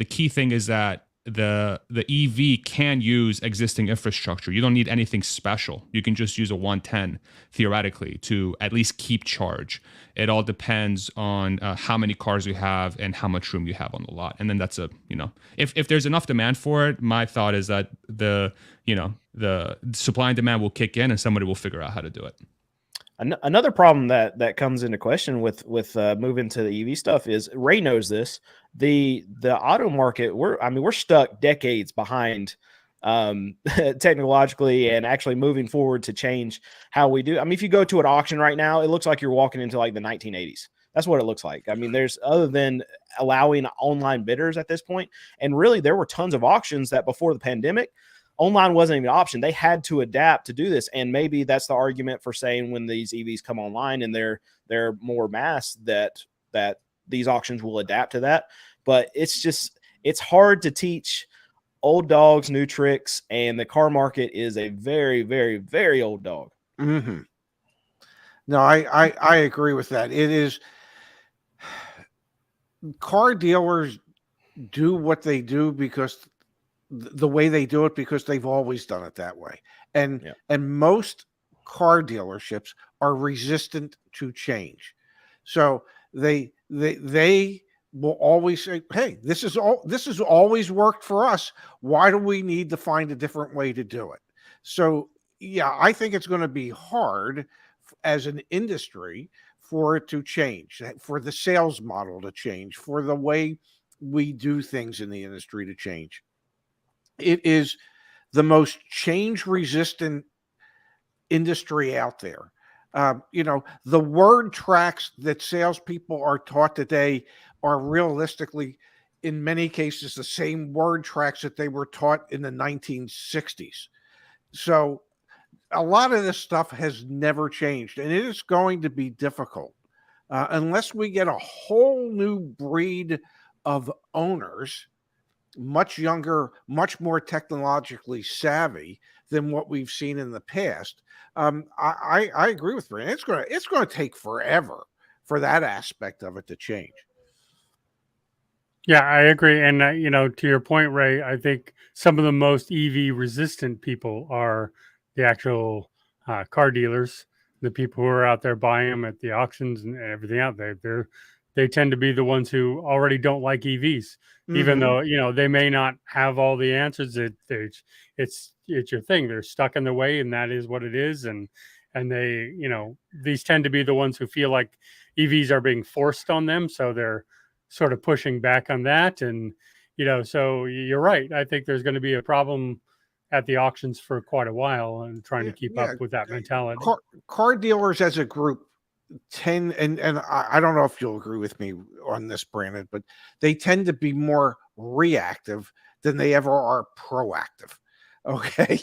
key thing is that the EV can use existing infrastructure. You don't need anything special. You can just use a 110 theoretically to at least keep charge. It all depends on how many cars you have and how much room you have on the lot. And then that's if there's enough demand for it, my thought is that the supply and demand will kick in, and somebody will figure out how to do it. Another problem that comes into question with moving to the EV stuff is, Ray knows this. The auto market, we're stuck decades behind technologically and actually moving forward to change how we do. I mean, if you go to an auction right now, it looks like you're walking into like the 1980s. That's what it looks like. I mean, there's, other than allowing online bidders at this point, and really there were tons of auctions that before the pandemic, online wasn't even an option. They had to adapt to do this. And maybe that's the argument for saying when these EVs come online and they're more mass, that these auctions will adapt to that. But it's hard to teach old dogs new tricks, and the car market is a very, very, very old dog. Mm-hmm. No, I agree with that. It is, car dealers do what they do because the way they do it, because they've always done it that way. And most car dealerships are resistant to change. So they will always say, hey, this has always worked for us. Why do we need to find a different way to do it? So yeah, I think it's going to be hard as an industry for it to change, for the sales model to change, for the way we do things in the industry to change. It is the most change-resistant industry out there. The word tracks that salespeople are taught today are realistically in many cases, the same word tracks that they were taught in the 1960s. So a lot of this stuff has never changed, and it is going to be difficult unless we get a whole new breed of owners, much younger, much more technologically savvy than what we've seen in the past. I agree with Brandon. It's going to take forever for that aspect of it to change. Yeah, I agree. And, to your point, Ray, I think some of the most EV resistant people are the actual car dealers, the people who are out there buying them at the auctions and everything out there. They tend to be the ones who already don't like EVs, even though, they may not have all the answers. It's your thing. They're stuck in the way, and that is what it is. And they, these tend to be the ones who feel like EVs are being forced on them. So they're sort of pushing back on that. And, so you're right. I think there's going to be a problem at the auctions for quite a while and trying to keep up with that mentality. Car dealers as a group tend, and I don't know if you'll agree with me on this, Brandon, but they tend to be more reactive than they ever are proactive. Okay.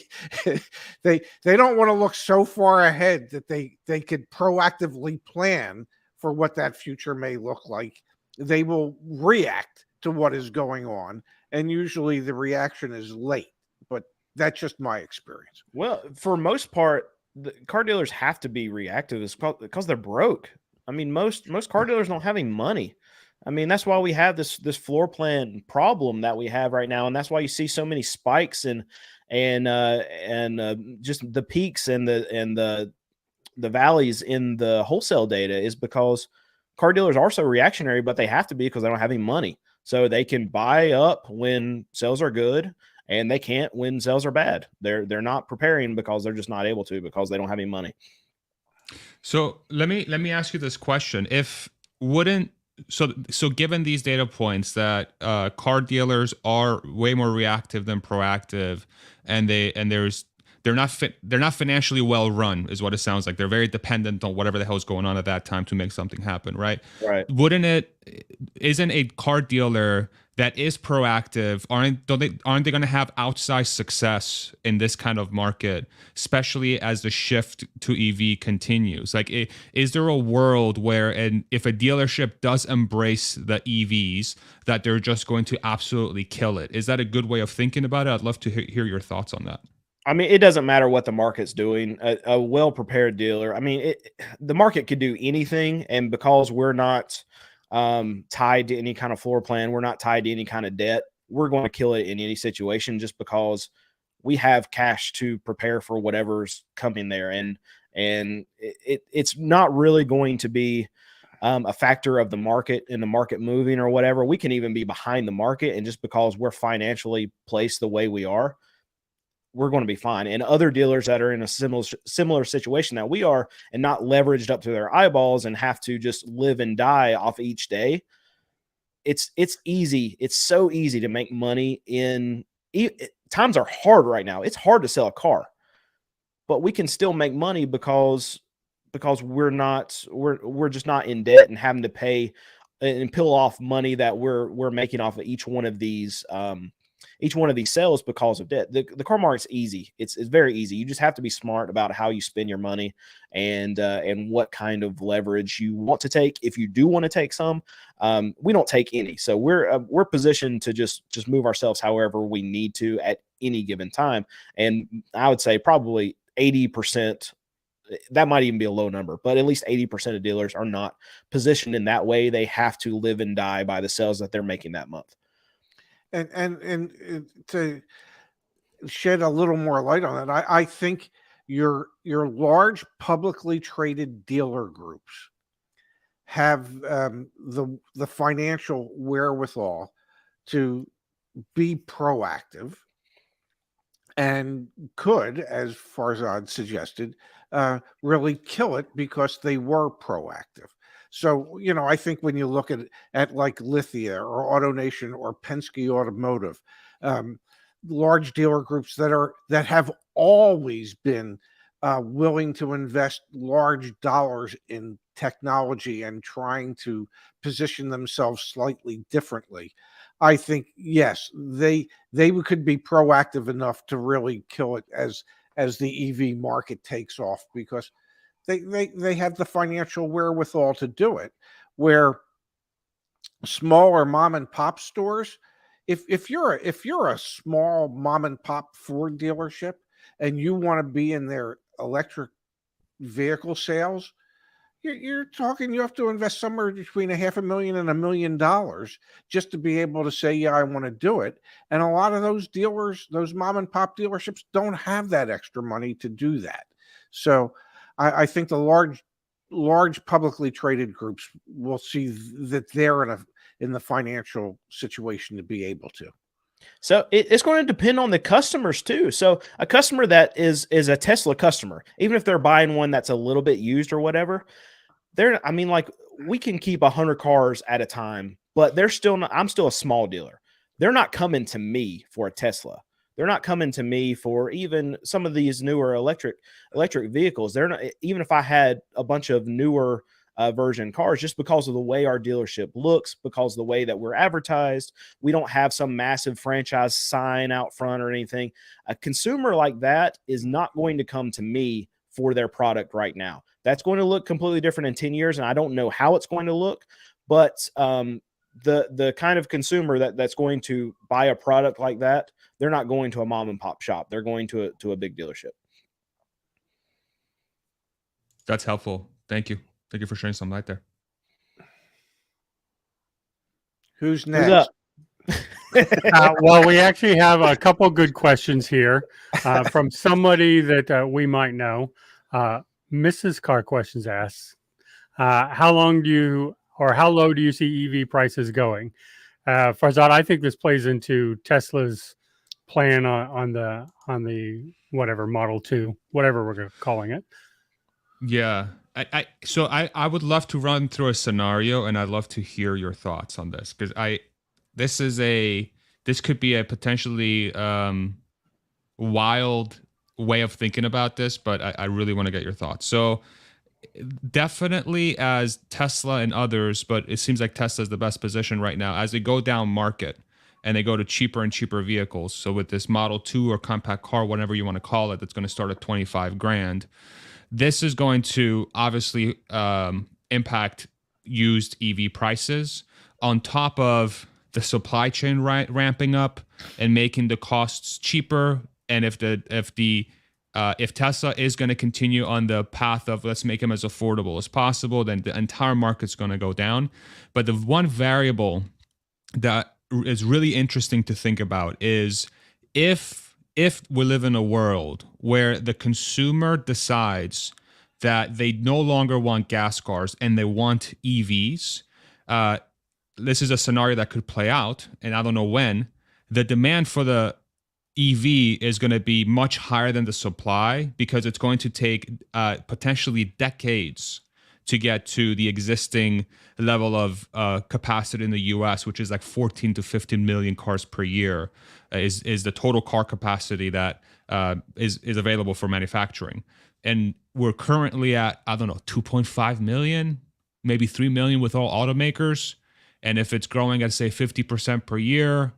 they don't want to look so far ahead that they could proactively plan for what that future may look like. They will react to what is going on, and usually the reaction is late, but that's just my experience. Well, for most part, the car dealers have to be reactive because they're broke. I mean, most car dealers don't have any money. I mean, that's why we have this floor plan problem that we have right now, and that's why you see so many spikes and just the peaks and the valleys in the wholesale data is because car dealers are so reactionary, but they have to be because they don't have any money. So they can buy up when sales are good, and they can't when sales are bad. They're not preparing because they're just not able to because they don't have any money. So let me ask you this question: So given these data points that car dealers are way more reactive than proactive, and they're not financially well run, is what it sounds like. They're very dependent on whatever the hell is going on at that time to make something happen, right? Right. Isn't a car dealer that is proactive, aren't they going to have outsized success in this kind of market, especially as the shift to EV continues? Like, is there a world where, if a dealership does embrace the EVs, that they're just going to absolutely kill it? Is that a good way of thinking about it? I'd love to hear your thoughts on that. I mean, it doesn't matter what the market's doing. A well-prepared dealer, I mean, the market could do anything, and because we're not tied to any kind of floor plan, we're not tied to any kind of debt, we're going to kill it in any situation just because we have cash to prepare for whatever's coming there. And it's not really going to be a factor of the market and the market moving or whatever. We can even be behind the market, and just because we're financially placed the way we are, we're going to be fine. And other dealers that are in a similar situation that we are, and not leveraged up to their eyeballs and have to just live and die off each day, it's easy. It's so easy to make money times are hard right now. It's hard to sell a car, but we can still make money because we're just not in debt and having to pay and peel off money that we're making off of each one of these sales because of debt. The car market's easy. It's very easy. You just have to be smart about how you spend your money and what kind of leverage you want to take. If you do want to take some, we don't take any. So we're positioned to just move ourselves however we need to at any given time. And I would say probably 80%, that might even be a low number, but at least 80% of dealers are not positioned in that way. They have to live and die by the sales that they're making that month. And to shed a little more light on that, I think your large publicly traded dealer groups have the financial wherewithal to be proactive, and could, as Farzad suggested, really kill it because they were proactive. So, I think when you look at like Lithia or AutoNation or Penske Automotive, large dealer groups that have always been willing to invest large dollars in technology and trying to position themselves slightly differently, I think yes, they could be proactive enough to really kill it as the EV market takes off, because they have the financial wherewithal to do it. Where smaller mom and pop stores, if you're a small mom and pop Ford dealership and you want to be in their electric vehicle sales, you're talking, you have to invest somewhere between $500,000 and $1 million just to be able to say, yeah, I want to do it. And a lot of those dealers, those mom and pop dealerships, don't have that extra money to do that. So I think the large publicly traded groups will see that they're in the financial situation to be able to. So it's going to depend on the customers too. So a customer that is a Tesla customer, even if they're buying one that's a little bit used or whatever, I mean, like, we can keep 100 cars at a time, but they're still not, I'm still a small dealer. They're not coming to me for a Tesla. They're not coming to me for even some of these newer electric vehicles. They're not, even if I had a bunch of newer version cars, just because of the way our dealership looks, because of the way that we're advertised, we don't have some massive franchise sign out front or anything. A consumer like that is not going to come to me for their product right now. That's going to look completely different in 10 years, and I don't know how it's going to look, but the kind of consumer that's going to buy a product like that, they're not going to a mom and pop shop. They're going to a big dealership. That's helpful. Thank you. Thank you for sharing some light there. Who's next? Well, we actually have a couple good questions here from somebody that we might know. Mrs. Car Questions asks, how low do you see EV prices going? Farzad, I think this plays into Tesla's plan on the whatever Model 2, whatever we're calling it. Yeah. So I would love to run through a scenario, and I'd love to hear your thoughts on this, because this could be a potentially wild way of thinking about this, but I really want to get your thoughts. So definitely, as Tesla and others, but it seems like Tesla is the best position right now, as they go down market and they go to cheaper and cheaper vehicles. So with this Model 2 or compact car, whatever you want to call it, that's going to start at 25 grand. This is going to obviously impact used EV prices, on top of the supply chain ramping up and making the costs cheaper. And if Tesla is going to continue on the path of let's make them as affordable as possible, then the entire market's going to go down. But the one variable that is really interesting to think about is if we live in a world where the consumer decides that they no longer want gas cars and they want EVs, this is a scenario that could play out, and I don't know when. The demand for the EV is going to be much higher than the supply, because it's going to take potentially decades to get to the existing level of capacity in the US, which is like 14 to 15 million cars per year, is the total car capacity that is available for manufacturing. And we're currently at, I don't know, 2.5 million, maybe 3 million with all automakers. And if it's growing at, say, 50% per year,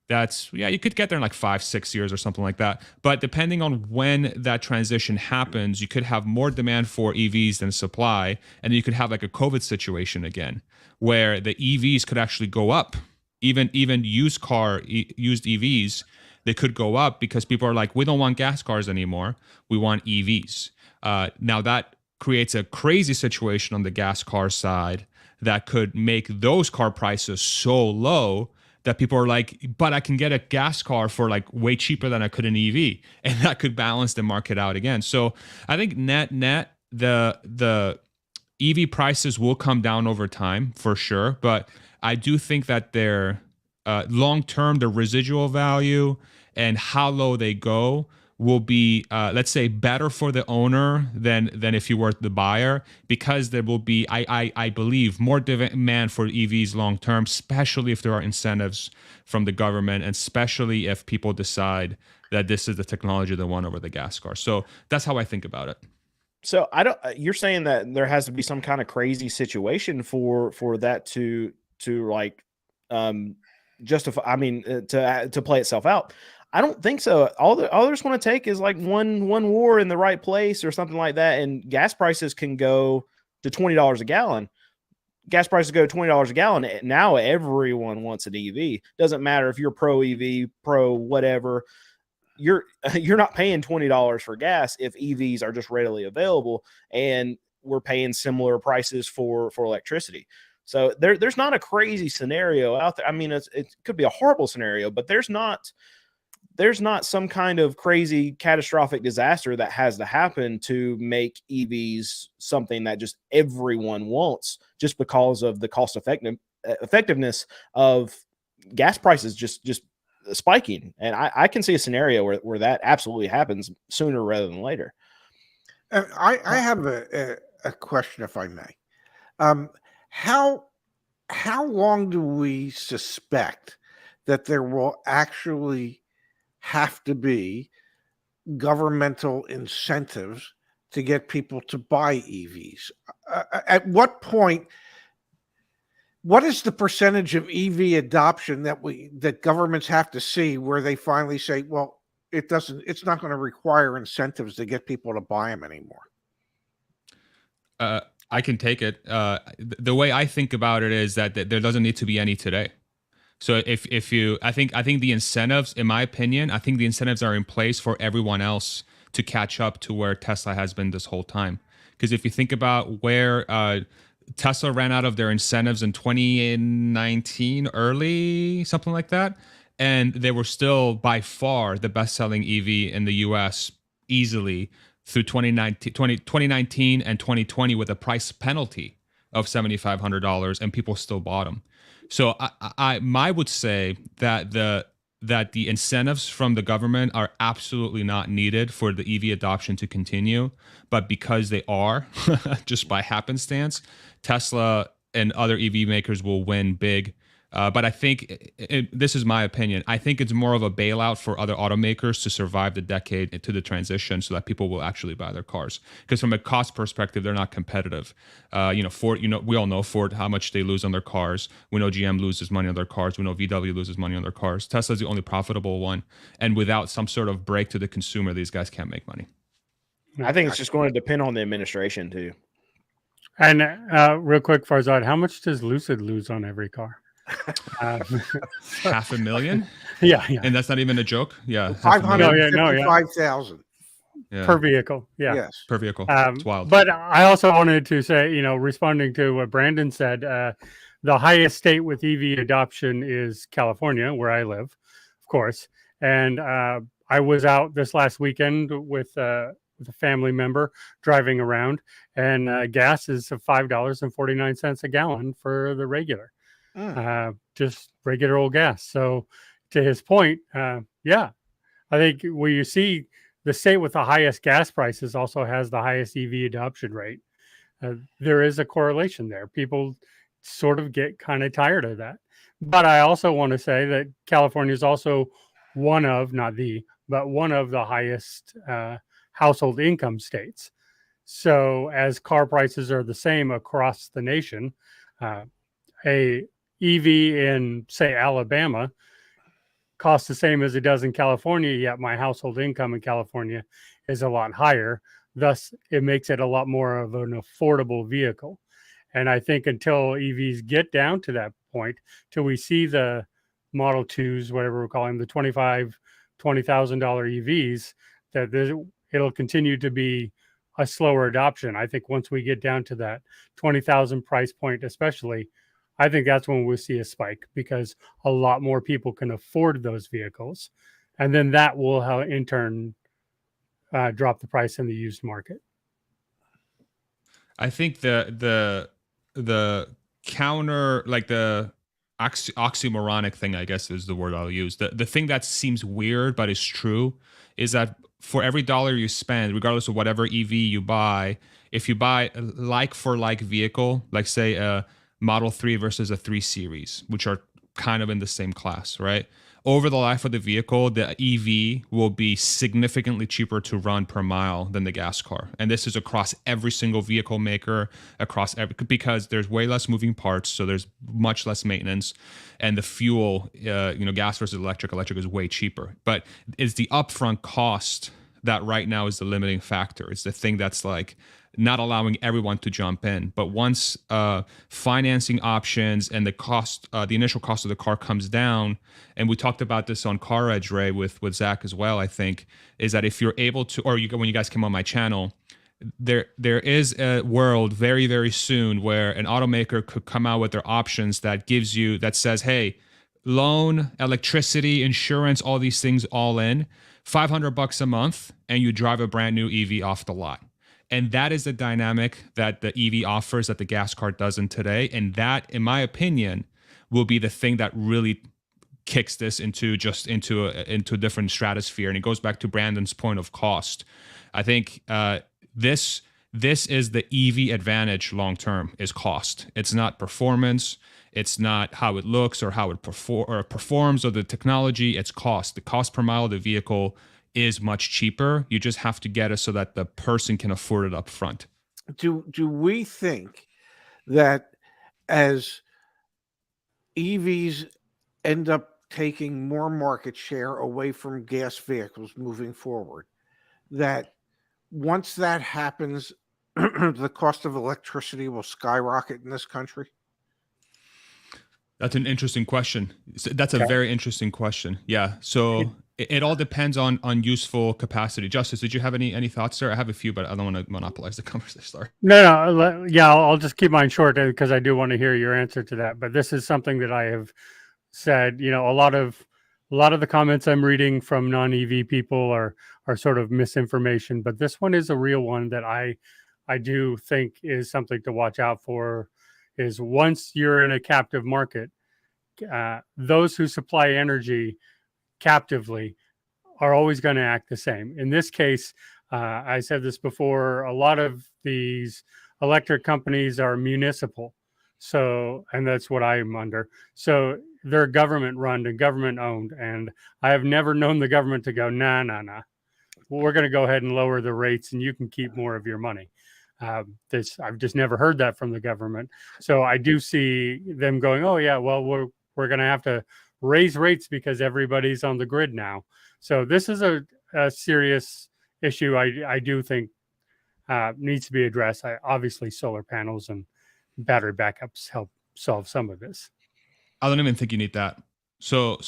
you could get there in like 5-6 years or something like that. But depending on when that transition happens, you could have more demand for EVs than supply. And you could have like a COVID situation again, where the EVs could actually go up. Even used EVs, they could go up, because people are like, we don't want gas cars anymore. We want EVs. Now that creates a crazy situation on the gas car side that could make those car prices so low that people are like, but I can get a gas car for like way cheaper than I could an EV. And that could balance the market out again. So I think net, the EV prices will come down over time for sure. But I do think that their long-term, the residual value and how low they go will be, let's say, better for the owner than if you were the buyer, because there will be, I believe, more demand for EVs long term, especially if there are incentives from the government, and especially if people decide that this is the technology they want over the gas car. So that's how I think about it. So you're saying that there has to be some kind of crazy situation for that to like justify. I mean, to play itself out. I don't think so. All they're just going to take is like one war in the right place or something like that, and gas prices can go to $20 a gallon. Gas prices go to $20 a gallon. Now everyone wants an EV. Doesn't matter if you're pro EV, pro whatever. You're not paying $20 for gas if EVs are just readily available, and we're paying similar prices for electricity. So there's not a crazy scenario out there. I mean, it could be a horrible scenario, but there's not some kind of crazy catastrophic disaster that has to happen to make EVs something that just everyone wants, just because of the cost effectiveness of gas prices just spiking. And I can see a scenario where that absolutely happens sooner rather than later. I have a question, if I may. How long do we suspect that there will actually have to be governmental incentives to get people to buy EVs? At what point? What is the percentage of EV adoption that governments have to see where they finally say, well, it's not going to require incentives to get people to buy them anymore? I can take it. The way I think about it is that there doesn't need to be any today. So I think the incentives, in my opinion, I think the incentives are in place for everyone else to catch up to where Tesla has been this whole time. Because if you think about where Tesla ran out of their incentives in 2019, early, something like that, and they were still by far the best-selling EV in the US easily through 2019 and 2020 with a price penalty of $7,500, and people still bought them. So I would say that the incentives from the government are absolutely not needed for the EV adoption to continue, but because they are, just by happenstance, Tesla and other EV makers will win big. But I think this is my opinion. I think it's more of a bailout for other automakers to survive the decade to the transition, so that people will actually buy their cars. Because from a cost perspective, they're not competitive. Ford. We all know Ford, how much they lose on their cars. We know GM loses money on their cars. We know VW loses money on their cars. Tesla's the only profitable one, and without some sort of break to the consumer, these guys can't make money. I think it's just going to depend on the administration too. And real quick, Farzad, how much does Lucid lose on every car? $500,000. Yeah, and that's not even a joke. Yeah, 555,000 per vehicle. Yeah, yes, per vehicle. It's wild. But I also wanted to say, responding to what Brandon said, the highest state with EV adoption is California, where I live, of course. And I was out this last weekend with a family member driving around, and gas is $5.49 a gallon for the regular. Just regular old gas. So to his point, I think where you see the state with the highest gas prices also has the highest EV adoption rate. There is a correlation there. People sort of get kind of tired of that. But I also want to say that California is also one of the highest household income states. So as car prices are the same across the nation, a EV in, say, Alabama costs the same as it does in California, yet my household income in California is a lot higher. Thus, it makes it a lot more of an affordable vehicle. And I think until EVs get down to that point, till we see the Model 2s, whatever we're calling them, the $20,000 EVs, that it'll continue to be a slower adoption. I think once we get down to that 20,000 price point, especially, I think that's when we'll see a spike, because a lot more people can afford those vehicles. And then that will, in turn, drop the price in the used market. I think the counter, like the oxymoronic thing, I guess is the word I'll use. The thing that seems weird but is true is that for every dollar you spend, regardless of whatever EV you buy, if you buy a like for like vehicle, like say a Model 3 versus a 3 Series, which are kind of in the same class, right? over the life of the vehicle, the EV will be significantly cheaper to run per mile than the gas car. And this is across every single vehicle maker, because there's way less moving parts, so there's much less maintenance, and the fuel, gas versus electric is way cheaper. But it's the upfront cost that right now is the limiting factor. It's the thing that's like not allowing everyone to jump in. But once financing options and the initial cost of the car comes down, and we talked about this on CarEdge, Ray, with Zach as well, I think, is that if you're able to, or when you guys came on my channel, there is a world very, very soon where an automaker could come out with their options that says, hey, loan, electricity, insurance, all these things all in, $500 a month, and you drive a brand new EV off the lot. And that is the dynamic that the EV offers that the gas car doesn't today. And that, in my opinion, will be the thing that really kicks this into a different stratosphere. And it goes back to Brandon's point of cost. I think this is the EV advantage long term, is cost. It's not performance. It's not how it looks or how it performs or the technology. It's cost. The cost per mile of the vehicle is much cheaper. You just have to get it so that the person can afford it up front. Do we think that as EVs end up taking more market share away from gas vehicles moving forward, that once that happens, the cost of electricity will skyrocket in this country? That's an interesting question. That's a very interesting question. Yeah. So it all depends on useful capacity. Justice, did you have any thoughts there? I have a few, but I don't want to monopolize the conversation. Sorry. No. Yeah, I'll just keep mine short because I do want to hear your answer to that. But this is something that I have said. A lot of the comments I'm reading from non-EV people are sort of misinformation. But this one is a real one that I do think is something to watch out for. Is once you're in a captive market, those who supply energy captively are always going to act the same. In this case, I said this before, a lot of these electric companies are municipal. So, and that's what I'm under. So they're government run and government owned. And I have never known the government to go, nah. We're going to go ahead and lower the rates and you can keep more of your money. I've just never heard that from the government. So I do see them going, oh yeah, well, we're going to have to raise rates because everybody's on the grid now. So this is a serious issue. I do think needs to be addressed. Obviously, solar panels and battery backups help solve some of this. I don't even think you need that. So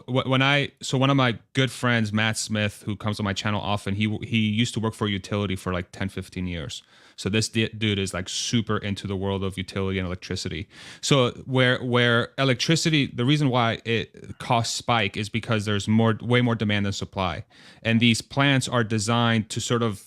one of my good friends, Matt Smith, who comes on my channel often, he used to work for a utility for like 10, 15 years. So this dude is like super into the world of utility and electricity. So where electricity, the reason why costs spike is because there's way more demand than supply. And these plants are designed to sort of,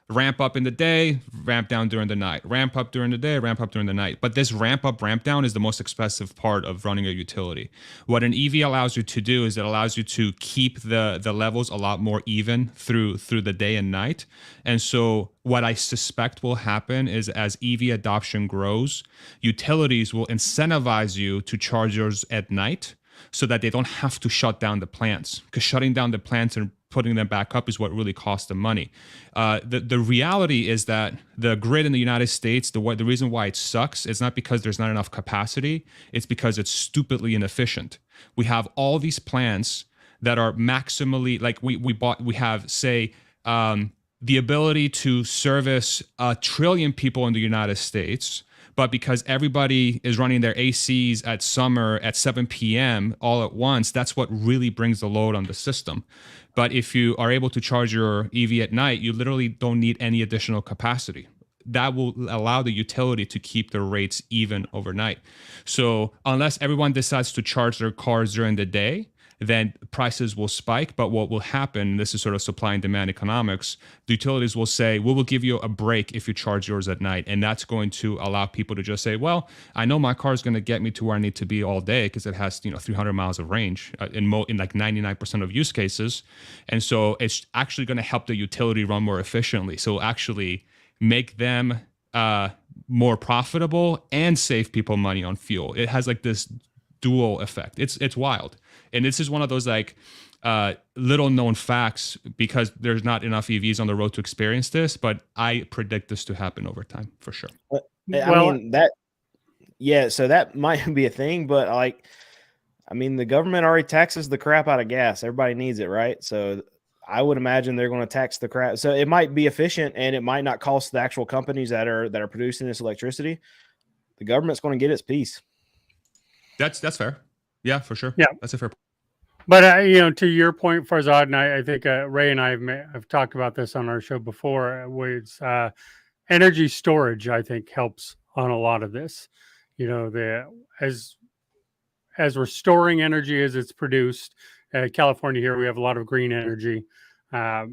ramp up in the day, ramp down during the night, ramp up during the day, ramp up during the night. But this ramp up, ramp down is the most expensive part of running a utility. What an EV allows you to do is it allows you to keep the levels a lot more even through the day and night. And so what I suspect will happen is as EV adoption grows, utilities will incentivize you to charge yours at night so that they don't have to shut down the plants, because shutting down the plants and putting them back up is what really costs them money. The reality is that the grid in the United States, the reason why it sucks is not because there's not enough capacity, it's because it's stupidly inefficient. We have all these plants that are maximally, like we have, say, the ability to service 1 trillion people in the United States, but because everybody is running their ACs at summer at 7 p.m. all at once, that's what really brings the load on the system. But if you are able to charge your EV at night, you literally don't need any additional capacity. That will allow the utility to keep the rates even overnight. So unless everyone decides to charge their cars during the day, then prices will spike. But what will happen, this is sort of supply and demand economics, the utilities will say, we will give you a break if you charge yours at night. And that's going to allow people to just say, well, I know my car is going to get me to where I need to be all day because it has 300 miles of range in like 99% of use cases. And so it's actually going to help the utility run more efficiently. So actually make them more profitable and save people money on fuel. It has like this dual effect. It's wild. And this is one of those like little known facts because there's not enough EVs on the road to experience this, but I predict this to happen over time for sure. So that might be a thing, but like, I mean, the government already taxes the crap out of gas. Everybody needs it, right? So I would imagine they're going to tax the crap. So it might be efficient and it might not cost the actual companies that are producing this electricity. The government's going to get its piece. That's fair. Yeah, for sure. Yeah, that's a fair point. But to your point, Farzad, and I think Ray and I have talked about this on our show before. Was energy storage? I think helps on a lot of this. As we're storing energy as it's produced. California here, we have a lot of green energy.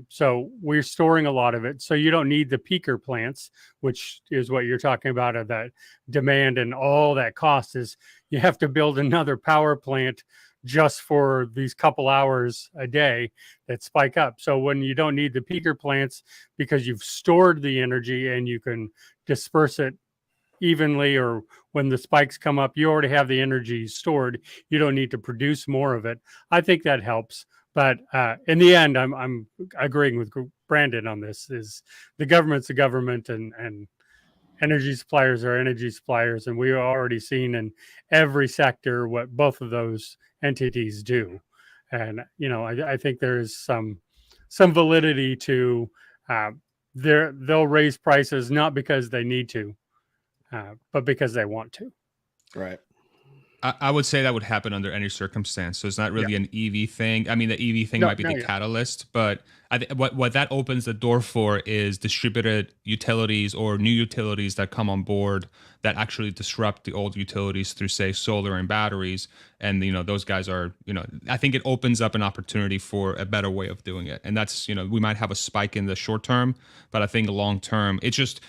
So we're storing a lot of it. So you don't need the peaker plants, which is what you're talking about of that demand and all that cost is you have to build another power plant just for these couple hours a day that spike up. So when you don't need the peaker plants because you've stored the energy and you can disperse it evenly, or when the spikes come up, you already have the energy stored. You don't need to produce more of it. I think that helps. But in the end, I'm agreeing with Brandon on this. Is the government's the government, and energy suppliers are energy suppliers, and we've already seen in every sector what both of those entities do. And I think there is some validity to they'll raise prices not because they need to, but because they want to. Right. I would say that would happen under any circumstance. So it's not really an EV thing. I mean, the EV thing might be the catalyst, but what that opens the door for is distributed utilities or new utilities that come on board that actually disrupt the old utilities through, say, solar and batteries. And, those guys are, I think it opens up an opportunity for a better way of doing it. And that's, we might have a spike in the short term, but I think long term, it's just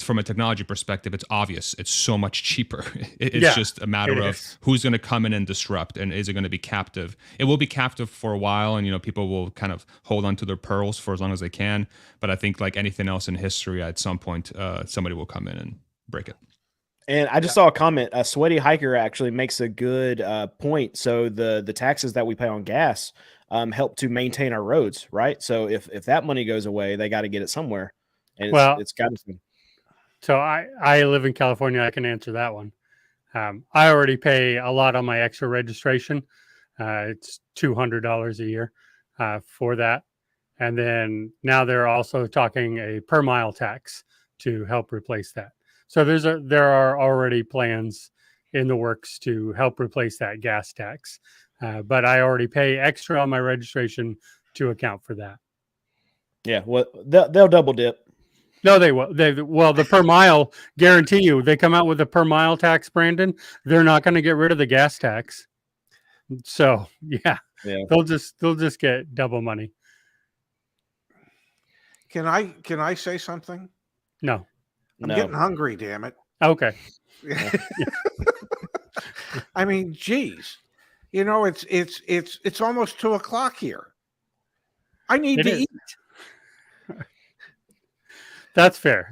from a technology perspective, it's obvious. It's so much cheaper. It's just a matter of who's going to come in and disrupt, and is it going to be captive? It will be captive for a while, and people will kind of hold on to their pearls for as long as they can. But I think like anything else in history, at some point, somebody will come in and break it. And I just saw a comment. A Sweaty Hiker actually makes a good point. So the taxes that we pay on gas help to maintain our roads, right? So if that money goes away, they got to get it somewhere. And it's got to be. So I live in California. I can answer that one. I already pay a lot on my extra registration. It's $200 a year for that. And then now they're also talking a per mile tax to help replace that. So there are already plans in the works to help replace that gas tax. But I already pay extra on my registration to account for that. Yeah, well, they'll double dip. No, they will. The per mile, guarantee you, they come out with a per mile tax, Brandon. They're not going to get rid of the gas tax. So yeah, they'll just get double money. Can I say something? No. I'm getting hungry, damn it. Okay. I mean, geez, it's almost 2:00 here. I need to eat. That's fair.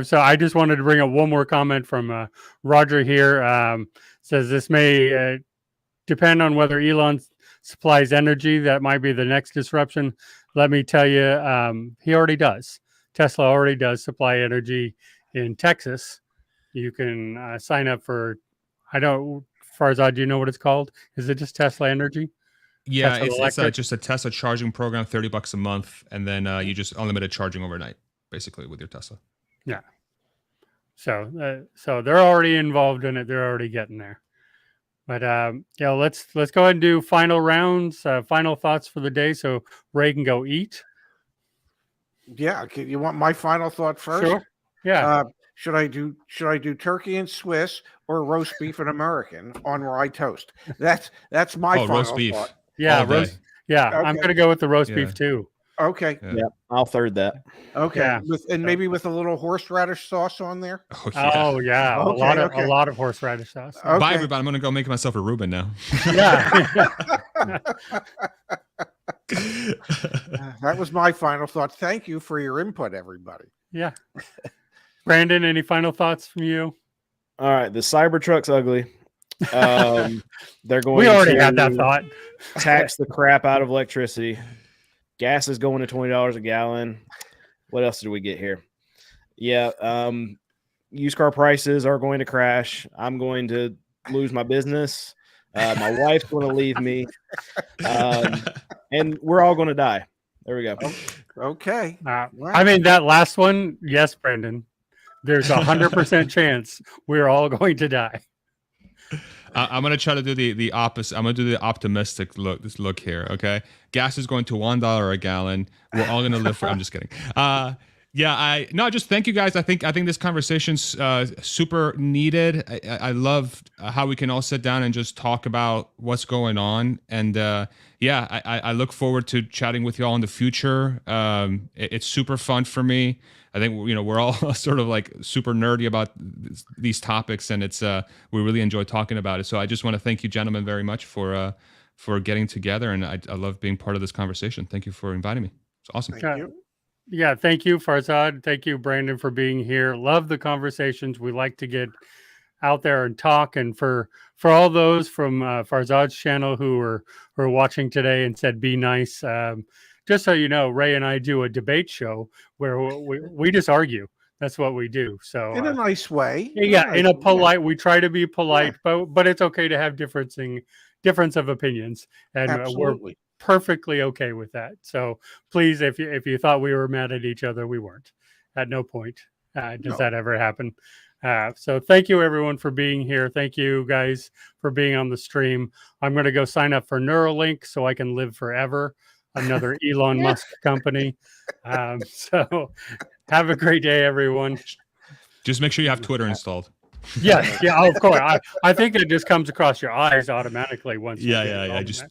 So I just wanted to bring up one more comment from Roger here. Says this may depend on whether Elon supplies energy. That might be the next disruption. Let me tell you, he already does. Tesla already does supply energy in Texas. You can sign up for, Farzad, do you know what it's called? Is it just Tesla Energy? Yeah, it's just a Tesla charging program, $30 a month, and then you just unlimited charging overnight, basically, with your Tesla. Yeah. So they're already involved in it. They're already getting there. But let's go ahead and do final rounds, final thoughts for the day, so Ray can go eat. Yeah, you want my final thought first? Sure. Yeah. Should I do turkey and Swiss or roast beef and American on rye toast? That's my final roast beef. thought. Yeah, roast. Yeah, okay. I'm gonna go with the roast beef too. Okay. Yeah, I'll third that. Okay. Yeah. Maybe with a little horseradish sauce on there. Oh yeah. Okay, a lot of horseradish sauce. Okay. Bye everybody. I'm gonna go make myself a Reuben now. Yeah. That was my final thought. Thank you for your input, everybody. Yeah. Brandon, any final thoughts from you? All right. The Cybertruck's ugly. They're going. We already to had that thought. tax the crap out of electricity. Gas is going to $20 a gallon. What else did we get here? Yeah. Used car prices are going to crash. I'm going to lose my business. My wife's going to leave me. And we're all going to die. There we go. Okay. I mean, that last one, yes, Brandon. There's 100% chance we're all going to die. I'm gonna try to do the opposite. I'm gonna do the optimistic look here. Okay, gas is going to $1 a gallon. We're all gonna live for. I'm just kidding. Just thank you guys. I think this conversation's super needed. I love how we can all sit down and just talk about what's going on. And I look forward to chatting with you all in the future. It's super fun for me. I think we're all sort of like super nerdy about these topics, and it's we really enjoy talking about it. So I just want to thank you, gentlemen, very much for getting together, and I love being part of this conversation. Thank you for inviting me. It's awesome. Thank you. Yeah, thank you, Farzad. Thank you, Brandon, for being here. Love the conversations. We like to get out there and talk. And for all those from Farzad's channel who are watching today and said be nice. Just so you know, Ray and I do a debate show where we just argue. That's what we do. So In a nice way. yeah, in a polite. We try to be polite, but it's okay to have difference of opinions, and we're Absolutely. perfectly okay with that. So please, if you thought we were mad at each other, we weren't. At no point does that ever happen. So thank you everyone for being here. Thank you guys for being on the stream. I'm going to go sign up for Neuralink so I can live forever. Another Elon Musk company. So have a great day, everyone. Just make sure you have Twitter installed. Yes, yeah, of course. I think it just comes across your eyes automatically once. Yeah. Just